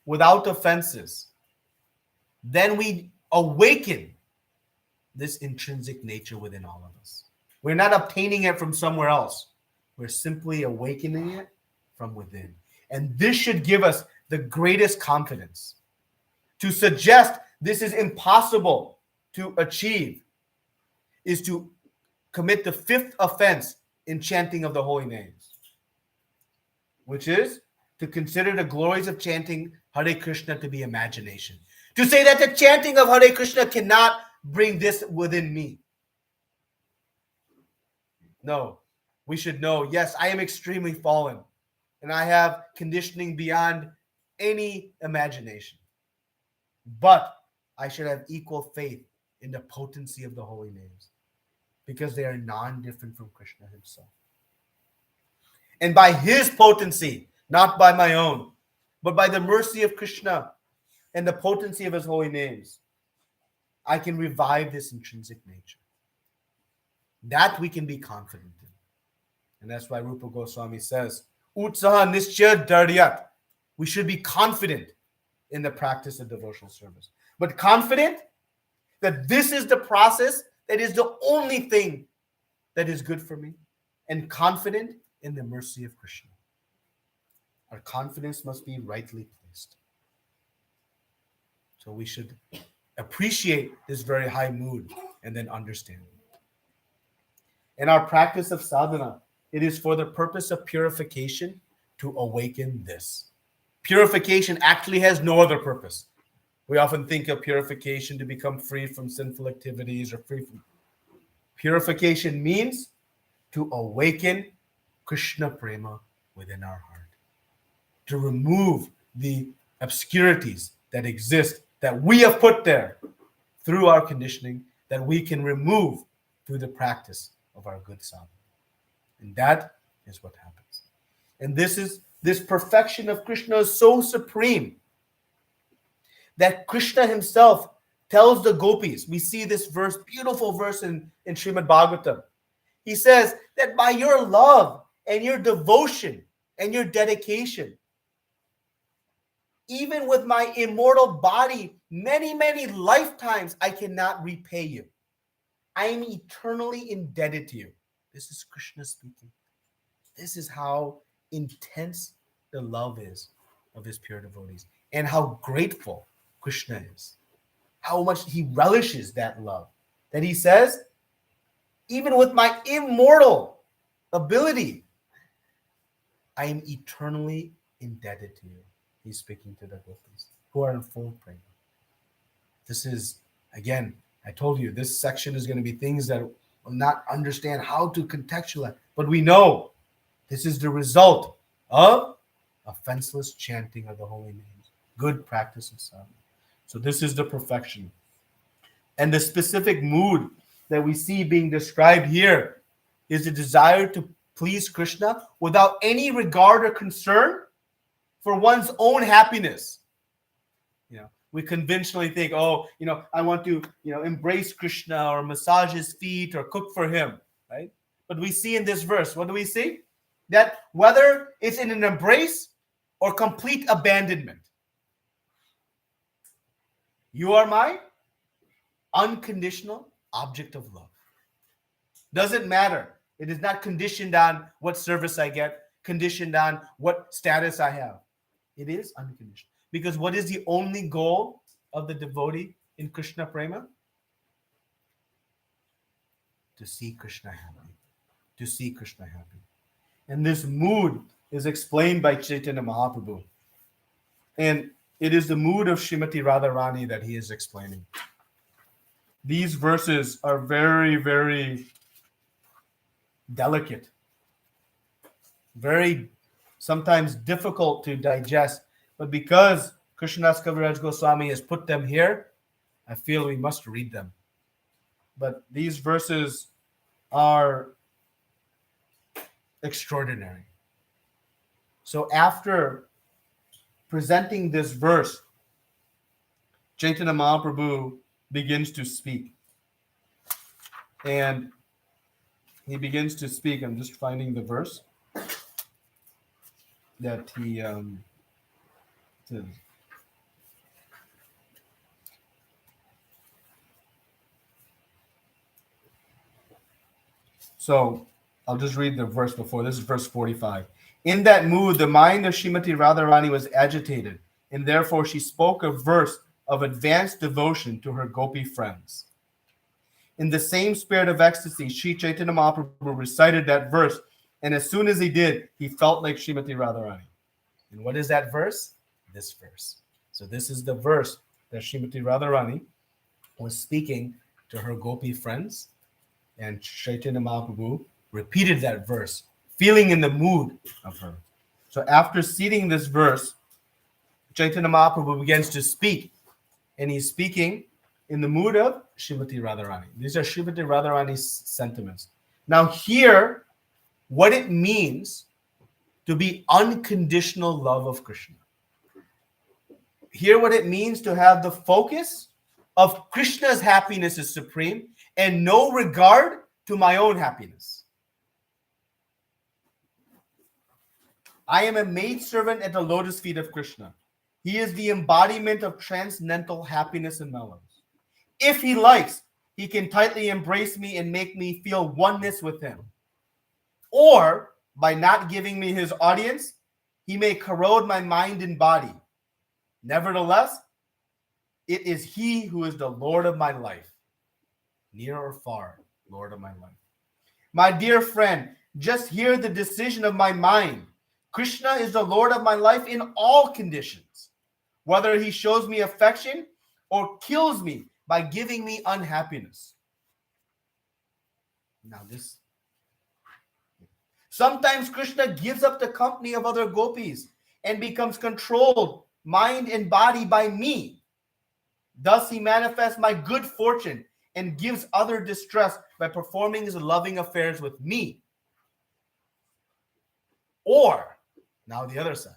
without offenses, then we awaken this intrinsic nature within all of us. We're not obtaining it from somewhere else. We're simply awakening it from within. And this should give us the greatest confidence. To suggest this is impossible to achieve is to commit the fifth offense in chanting of the holy names, which is to consider the glories of chanting Hare Krishna to be imagination. To say that the chanting of Hare Krishna cannot bring this within me. No, we should know, yes, I am extremely fallen and I have conditioning beyond any imagination. But I should have equal faith in the potency of the holy names because they are non-different from Krishna himself. And by his potency, not by my own, but by the mercy of Krishna and the potency of his holy names, I can revive this intrinsic nature. That we can be confident in. And that's why Rupa Goswami says, Utsaha Nischya Daryat. We should be confident in the practice of devotional service. But confident that this is the process that is the only thing that is good for me. And confident in the mercy of Krishna. Our confidence must be rightly placed. So we should appreciate this very high mood and then understand it. In our practice of sadhana, it is for the purpose of purification to awaken this. Purification actually has no other purpose We often think of purification to become free from sinful activities or free from. Purification means to awaken Krishna Prema within our heart, to remove the obscurities that exist, that we have put there through our conditioning, that we can remove through the practice of our good sadhana. And that is what happens. And this perfection of Krishna is so supreme that Krishna himself tells the gopis. We see this verse, beautiful verse in Srimad Bhagavatam. He says that by your love and your devotion and your dedication, even with my immortal body, many, many lifetimes, I cannot repay you. I am eternally indebted to you. This is Krishna speaking. This is how intense the love is of his pure devotees and how grateful Krishna is. How much he relishes that love. That he says, even with my immortal ability, I am eternally indebted to you. He's speaking to the gopis who are in full prema. This is, again, I told you, this section is going to be things that will not understand how to contextualize. But we know this is the result of offenseless chanting of the holy names, good practice of sadhana. So this is the perfection. And the specific mood that we see being described here is the desire to please Krishna without any regard or concern for one's own happiness. We conventionally think, I want to, embrace Krishna or massage his feet or cook for him, right? But we see in this verse, what do we see? That whether it's in an embrace or complete abandonment, you are my unconditional object of love. Doesn't matter. It is not conditioned on what service I get, conditioned on what status I have. It is unconditional. Because what is the only goal of the devotee in Krishna Prema? To see Krishna happy. To see Krishna happy. And this mood is explained by Chaitanya Mahaprabhu. And it is the mood of Srimati Radharani that he is explaining. These verses are very, very delicate. Very sometimes difficult to digest. But because Krishnadas Kaviraj Goswami has put them here, I feel we must read them. But these verses are extraordinary. So after presenting this verse, Chaitanya Mahaprabhu begins to speak. And he begins to speak. I'm just finding the verse that he says. So I'll just read the verse before. This is verse 45. In that mood, the mind of Srimati Radharani was agitated, and therefore she spoke a verse of advanced devotion to her gopi friends. In the same spirit of ecstasy, Sri Chaitanya Mahaprabhu recited that verse, and as soon as he did, he felt like Srimati Radharani. And what is that verse? This verse. So this is the verse that Srimati Radharani was speaking to her gopi friends, and Chaitanya Mahaprabhu repeated that verse, feeling in the mood of her. So after seeing this verse, Chaitanya Mahaprabhu begins to speak, and he's speaking in the mood of Srimati Radharani. These are Srimati Radharani's sentiments. Now here, what it means to be unconditional love of Krishna. Here what it means to have the focus of Krishna's happiness is supreme and no regard to my own happiness. I am a maidservant at the lotus feet of Krishna. He is the embodiment of transcendental happiness and mellows. If he likes, he can tightly embrace me and make me feel oneness with him. Or, by not giving me his audience, he may corrode my mind and body. Nevertheless, it is he who is the Lord of my life. Near or far, Lord of my life. My dear friend, just hear the decision of my mind. Krishna is the Lord of my life in all conditions. Whether he shows me affection or kills me by giving me unhappiness. Now this. Sometimes Krishna gives up the company of other gopis and becomes controlled, mind and body, by me. Thus he manifests my good fortune and gives other distress by performing his loving affairs with me. Or, now the other side.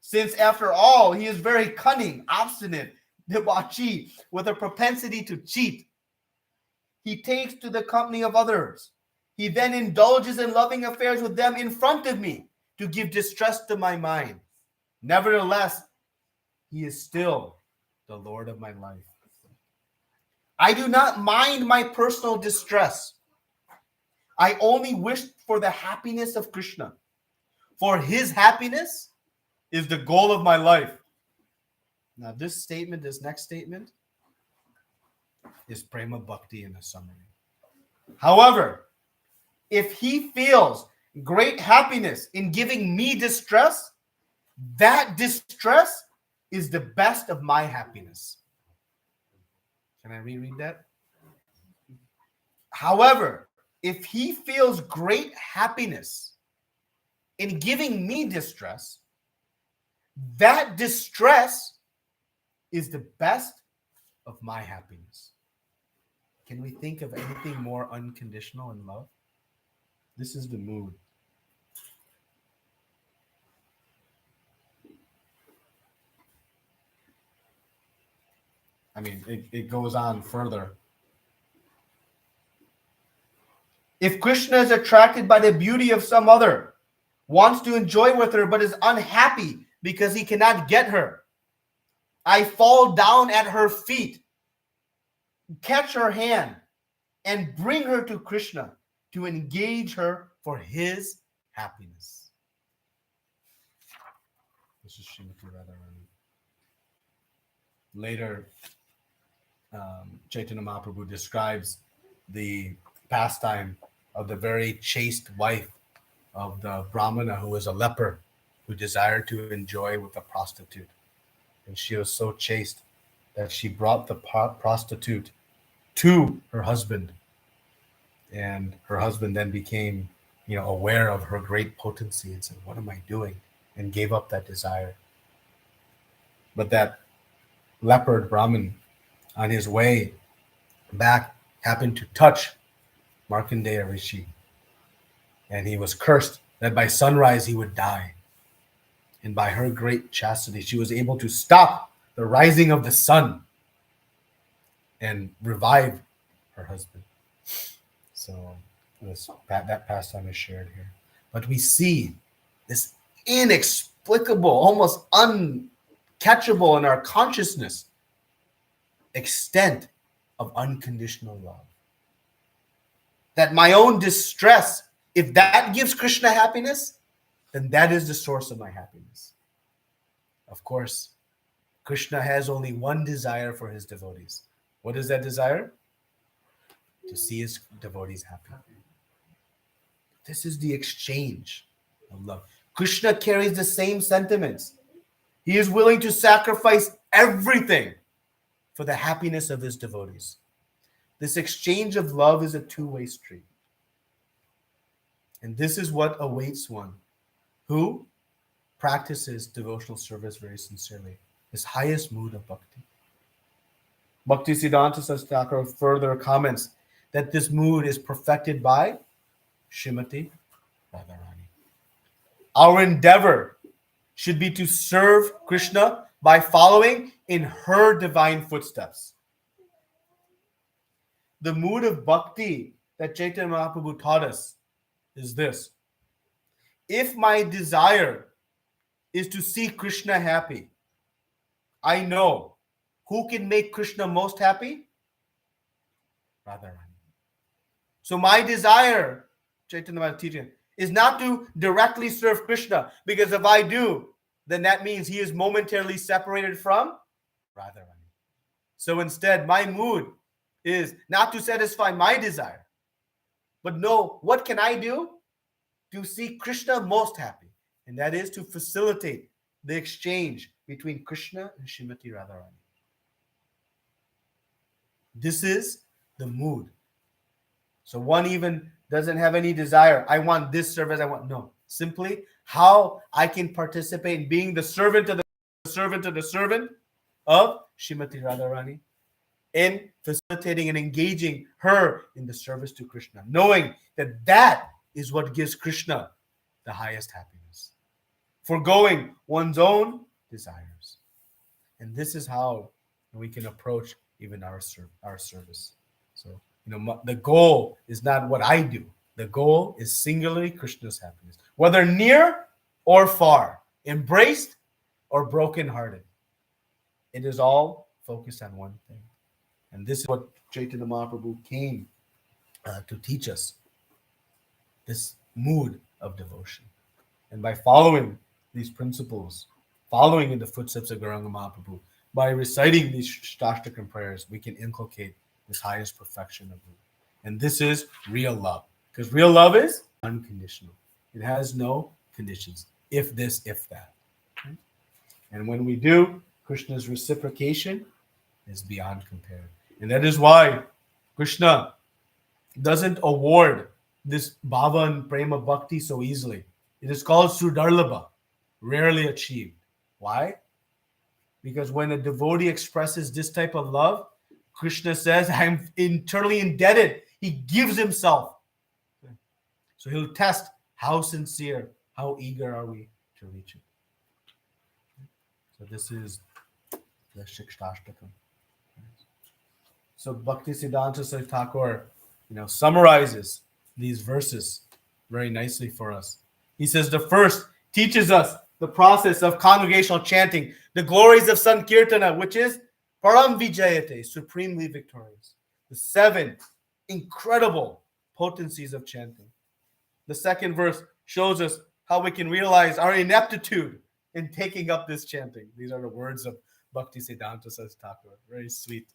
Since after all, he is very cunning, obstinate, debauchee, with a propensity to cheat, he takes to the company of others. He then indulges in loving affairs with them in front of me to give distress to my mind. Nevertheless, he is still the Lord of my life. I do not mind my personal distress. I only wish for the happiness of Krishna. For his happiness is the goal of my life. Now, this next statement, is Prema Bhakti in a summary. However, if he feels great happiness in giving me distress, that distress is the best of my happiness. Can I reread that? However, if he feels great happiness in giving me distress, that distress is the best of my happiness. Can we think of anything more unconditional in love? This is the mood. I mean, it goes on further. If Krishna is attracted by the beauty of some other, wants to enjoy with her, but is unhappy because he cannot get her, I fall down at her feet, catch her hand, and bring her to Krishna to engage her for his happiness. This is Srimati Radharani. Later, Chaitanya Mahaprabhu describes the pastime of the very chaste wife of the Brahmana who was a leper, who desired to enjoy with a prostitute. And she was so chaste that she brought the prostitute to her husband. And her husband then became, aware of her great potency and said, "What am I doing?" and gave up that desire. But that leopard Brahmin, on his way back, happened to touch Markandeya Rishi. And he was cursed that by sunrise he would die. And by her great chastity, she was able to stop the rising of the sun and revive her husband. So that pastime is shared here. But we see this inexplicable, almost uncatchable in our consciousness extent of unconditional love. That my own distress, if that gives Krishna happiness, then that is the source of my happiness. Of course, Krishna has only one desire for his devotees. What is that desire? To see his devotees happy. This is the exchange of love. Krishna carries the same sentiments. He is willing to sacrifice everything for the happiness of his devotees. This exchange of love is a two-way street. And this is what awaits one who practices devotional service very sincerely, his highest mood of bhakti. Bhakti Siddhanta Saraswati further comments that this mood is perfected by Srimati Radharani. Our endeavor should be to serve Krishna by following in her divine footsteps. The mood of bhakti that Chaitanya Mahaprabhu taught us is this. If my desire is to see Krishna happy, I know who can make Krishna most happy? Radharani. So my desire, Chaitanya Mahaprabhu teaching, is not to directly serve Krishna, because if I do, then that means he is momentarily separated from Radharani. So instead, my mood is not to satisfy my desire, but know what can I do to see Krishna most happy, and that is to facilitate the exchange between Krishna and Srimati Radharani. This is the mood. So one even doesn't have any desire. I want this service. I want no. Simply how I can participate in being the servant of the servant of the servant of Srimati Radharani, in facilitating and engaging her in the service to Krishna, knowing that that is what gives Krishna the highest happiness, forgoing one's own desires. And this is how we can approach even our service. So, the goal is not what I do. The goal is singularly Krishna's happiness, whether near or far, embraced or brokenhearted. It is all focused on one thing. And this is what Chaitanya Mahaprabhu came to teach us, this mood of devotion. And by following these principles, following in the footsteps of Gauranga Mahaprabhu, by reciting these Shikshastakam prayers, we can inculcate this highest perfection of mood. And this is real love. Because real love is unconditional. It has no conditions. If this, if that. Okay? And when we do, Krishna's reciprocation is beyond compare. And that is why Krishna doesn't award this Bhava and Prema Bhakti so easily. It is called Sudarlabha, rarely achieved. Why? Because when a devotee expresses this type of love, Krishna says, I'm eternally indebted. He gives himself. So he'll test how sincere, how eager are we to reach it. So this is the Shikshastakam. So Bhakti Siddhanta Saraswati Thakur, summarizes these verses very nicely for us. He says the first teaches us the process of congregational chanting, the glories of Sankirtana, which is Param Vijayate, supremely victorious. The 7 incredible potencies of chanting. The second verse shows us how we can realize our ineptitude in taking up this chanting. These are the words of Bhakti Siddhanta Saraswati Thakur. Very sweet.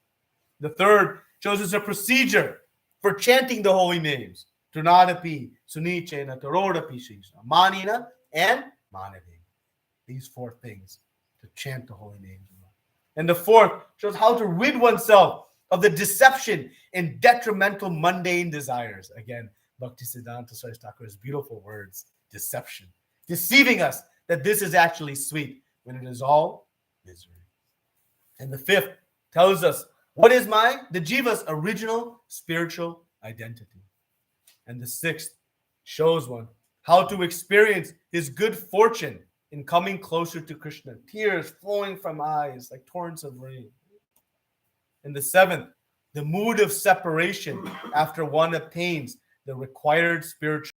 The third shows us a procedure for chanting the holy names. Tunadapi, Sunichena, Tarodapi, Shishna, Manina, and Manavi. These 4 things to chant the holy names. And the fourth shows how to rid oneself of the deception and detrimental mundane desires. Again, Bhakti Siddhanta Saraswati Thakur's beautiful words. Deception. Deceiving us that this is actually sweet when it is all misery. And the fifth tells us what is the Jiva's original spiritual identity. And the sixth shows one how to experience his good fortune in coming closer to Krishna, tears flowing from eyes like torrents of rain. And the seventh, the mood of separation after one obtains the required spiritual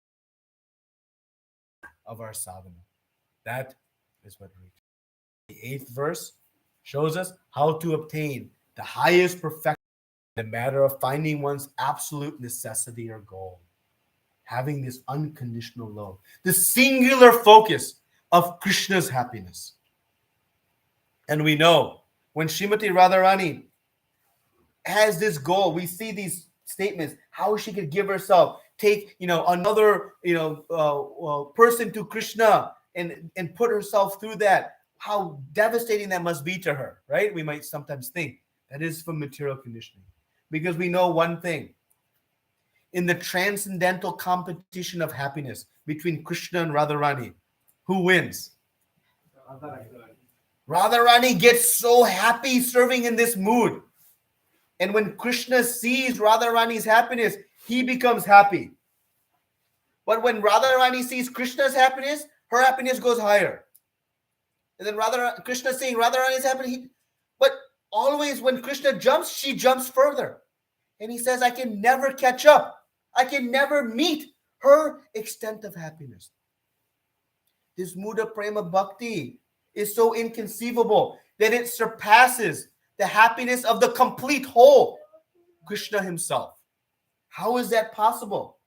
of our sadhana. That is what we do. The 8th verse shows us how to obtain the highest perfection in the matter of finding one's absolute necessity or goal. Having this unconditional love, the singular focus of Krishna's happiness. And we know when Srimati Radharani has this goal, we see these statements, how she could give herself, take another person to Krishna and put herself through that. How devastating that must be to her, right? We might sometimes think that is from material conditioning. Because we know one thing. In the transcendental competition of happiness between Krishna and Radharani, who wins? Radharani gets so happy serving in this mood. And when Krishna sees Radharani's happiness, he becomes happy. But when Radharani sees Krishna's happiness, her happiness goes higher. And then Krishna seeing Radharani's happiness, but always when Krishna jumps, she jumps further. And he says, I can never catch up. I can never meet her extent of happiness. This mood of prema bhakti is so inconceivable that it surpasses the happiness of the complete whole, Krishna himself. How is that possible?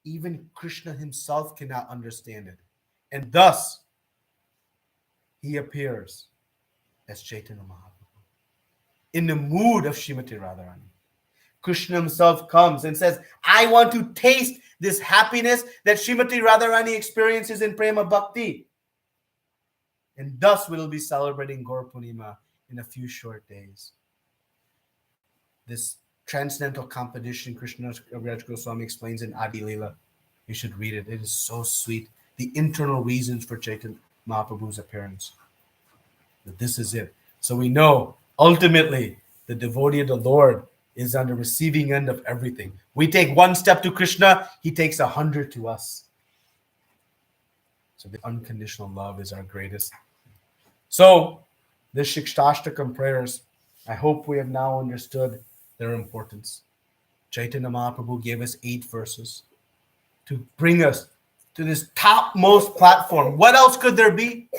Even Krishna himself cannot understand it. And thus, he appears as Chaitanya Mahaprabhu in the mood of Srimati Radharani. Krishna himself comes and says, I want to taste this happiness that Srimati Radharani experiences in Prema Bhakti. And thus we will be celebrating Gaur Purnima in a few short days. This transcendental competition, Krishna Kaviraj Goswami explains in Adi Leela. You should read it. It is so sweet. The internal reasons for Chaitanya Mahaprabhu's appearance. But this is it. So we know ultimately the devotee of the Lord is on the receiving end of everything. We take one step to Krishna, he takes 100 to us. So the unconditional love is our greatest. So the Shikshastakam prayers, I hope we have now understood their importance. Chaitanya Mahaprabhu gave us 8 verses to bring us to this topmost platform. What else could there be?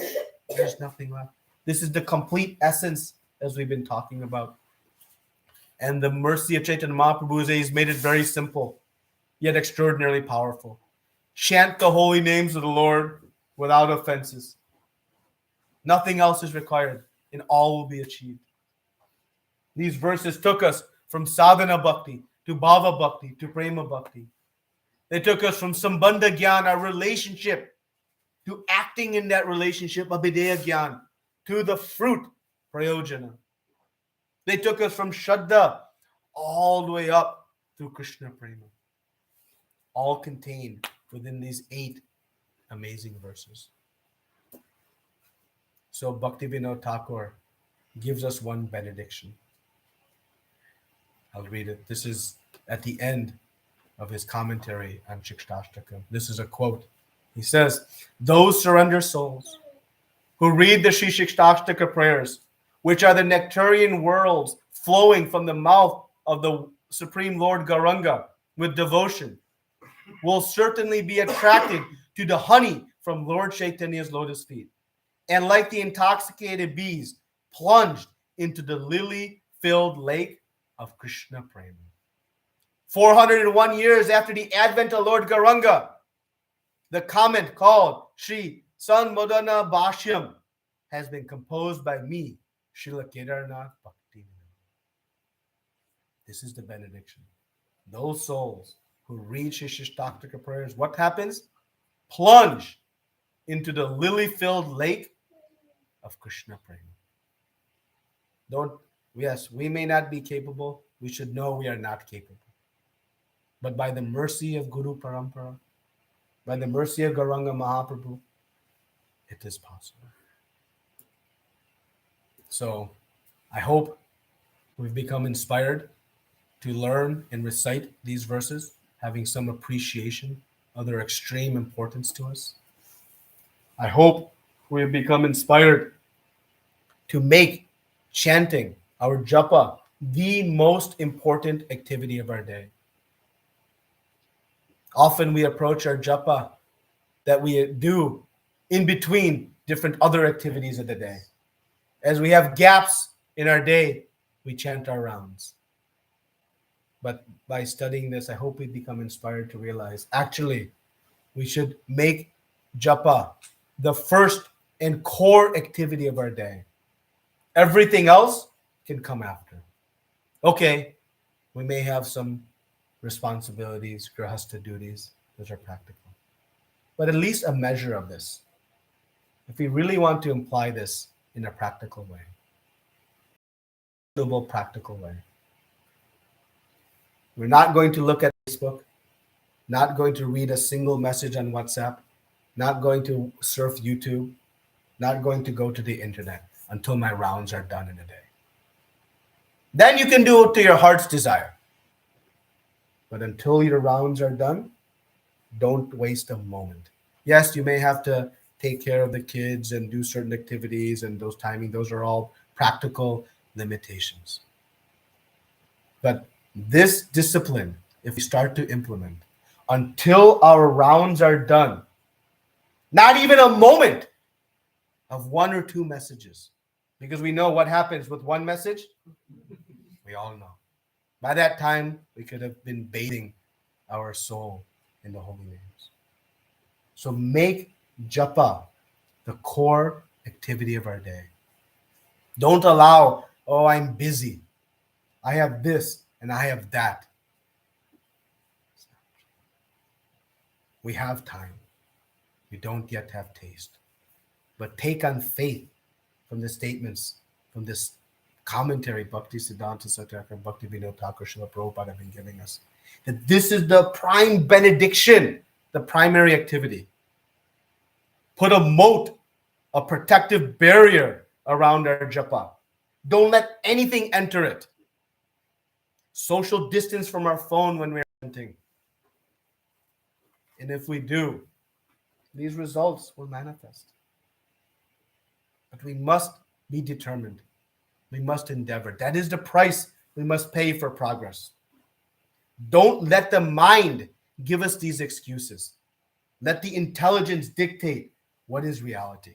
There's nothing left. This is the complete essence, as we've been talking about. And the mercy of Chaitanya Mahaprabhu is he's made it very simple, yet extraordinarily powerful. Chant the holy names of the Lord without offenses. Nothing else is required, and all will be achieved. These verses took us from Sadhana Bhakti to Bhava Bhakti to Prema Bhakti. They took us from Sambandha Gyan, our relationship, to acting in that relationship, Abhideya Gyan, to the fruit, Prayojana. They took us from Shraddha all the way up through Krishna Prema. All contained within these 8 amazing verses. So Bhaktivinoda Thakur gives us one benediction. I'll read it. This is at the end of his commentary on Shikshastakam. This is a quote. He says, "Those surrender souls who read the Sri Siksastakam prayers, which are the nectarian worlds flowing from the mouth of the Supreme Lord Gauranga with devotion, will certainly be attracted to the honey from Lord Chaitanya's lotus feet, and like the intoxicated bees, plunged into the lily-filled lake of Krishna Prema." 401 years after the advent of Lord Gauranga, the comment called Sri Sanmodana Bhashyam has been composed by me, Srila Kedarnath Bhakti. This is the benediction. Those souls who read Shikshastakam prayers, what happens? Plunge into the lily-filled lake of Krishna Prema. Yes, we may not be capable. We should know we are not capable. But by the mercy of Guru Parampara, by the mercy of Gauranga Mahaprabhu, it is possible. So I hope we've become inspired to learn and recite these verses, having some appreciation of their extreme importance to us. I hope we have become inspired to make chanting, our japa, the most important activity of our day. Often we approach our japa that we do in between different other activities of the day. As we have gaps in our day, we chant our rounds. But by studying this, I hope we become inspired to realize, actually, we should make japa the first and core activity of our day. Everything else can come after. Okay, we may have some responsibilities, grahastha duties, those are practical. But at least a measure of this. If we really want to imply this in a practical way, doable practical way. We're not going to look at Facebook, not going to read a single message on WhatsApp, not going to surf YouTube, not going to go to the internet until my rounds are done in a day. Then you can do it to your heart's desire. But until your rounds are done, don't waste a moment. Yes, you may have to take care of the kids and do certain activities and those timing. Those are all practical limitations. But this discipline, if we start to implement, until our rounds are done, not even a moment of 1 or 2 messages, because we know what happens with one message. We all know. By that time, we could have been bathing our soul in the holy names. So make japa the core activity of our day. Don't allow, oh, I'm busy. I have this and I have that. We have time. We don't yet have taste. But take on faith from the statements, from this commentary Bhakti Siddhanta Satyakam Bhakti Vinod Thakur Srila Prabhupada have been giving us. That this is the prime benediction, the primary activity. Put a moat, a protective barrier around our japa. Don't let anything enter it. Social distance from our phone when we're chanting. And if we do, these results will manifest. But we must be determined. We must endeavor. That is the price we must pay for progress. Don't let the mind give us these excuses. Let the intelligence dictate what is reality.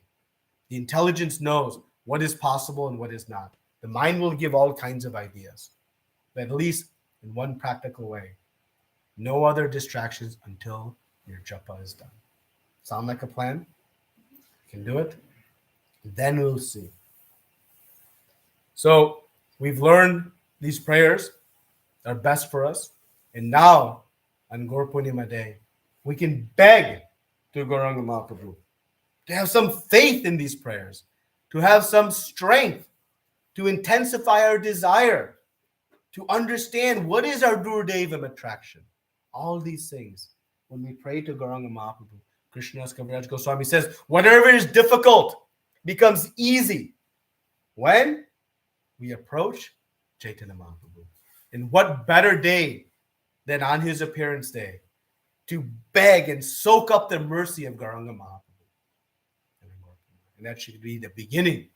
The intelligence knows what is possible and what is not. The mind will give all kinds of ideas, but at least in one practical way. No other distractions until your japa is done. Sound like a plan? You can do it? Then we'll see. So we've learned these prayers are best for us. And now, on Gaur Purnima Day, we can beg to Gauranga Mahaprabhu to have some faith in these prayers, to have some strength, to intensify our desire, to understand what is our Gurudevam attraction. All these things, when we pray to Gauranga Mahaprabhu, Krishnadas Kaviraj Goswami says, whatever is difficult becomes easy when we approach Chaitanya Mahaprabhu. And what better day than on his appearance day to beg and soak up the mercy of Gauranga Mahaprabhu. And that should be the beginning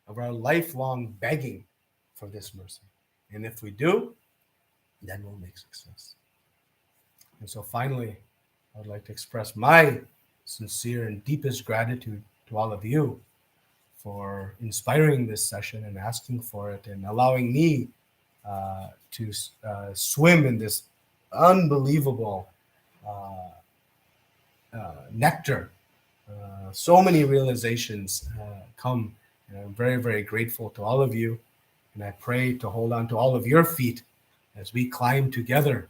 of our lifelong begging for this mercy. And if we do, then we'll make success. And so finally, I would like to express my sincere and deepest gratitude to all of you for inspiring this session and asking for it and allowing me to swim in this unbelievable nectar. So many realizations come, and I'm very, very grateful to all of you. And I pray to hold on to all of your feet as we climb together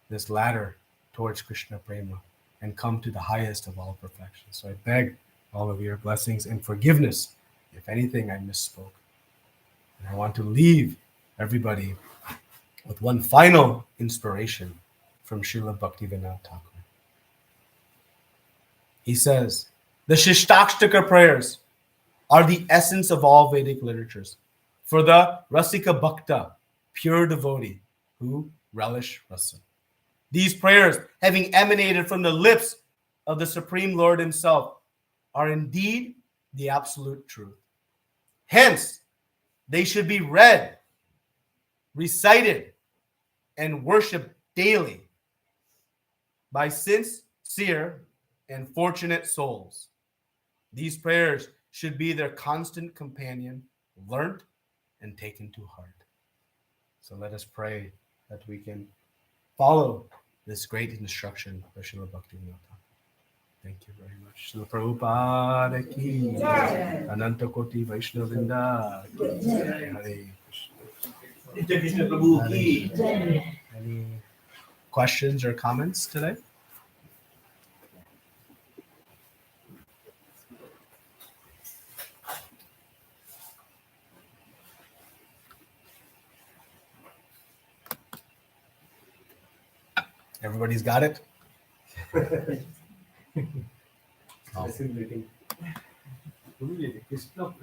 this ladder towards Krishna Prema and come to the highest of all perfections. So I beg all of your blessings and forgiveness if anything I misspoke. And I want to leave everybody with one final inspiration from Srila Bhaktivinoda Thakur. He says, the Shikshastakam prayers are the essence of all Vedic literatures for the Rasika Bhakta, pure devotee, who relish rasa. These prayers, having emanated from the lips of the Supreme Lord himself, are indeed the absolute truth. Hence, they should be read, recited, and worshipped daily by sincere and fortunate souls. These prayers should be their constant companion, learnt and taken to heart. So let us pray that we can follow this great instruction of Srila Bhaktivinoda. Thank you very much. Srila Prabhupada ki jai. Ananta Koti Vaishnavinda ki jai. Hare Krishna. Nitya Krishna Prabhu ki jai. Any questions or comments today? Everybody's got it? Krishna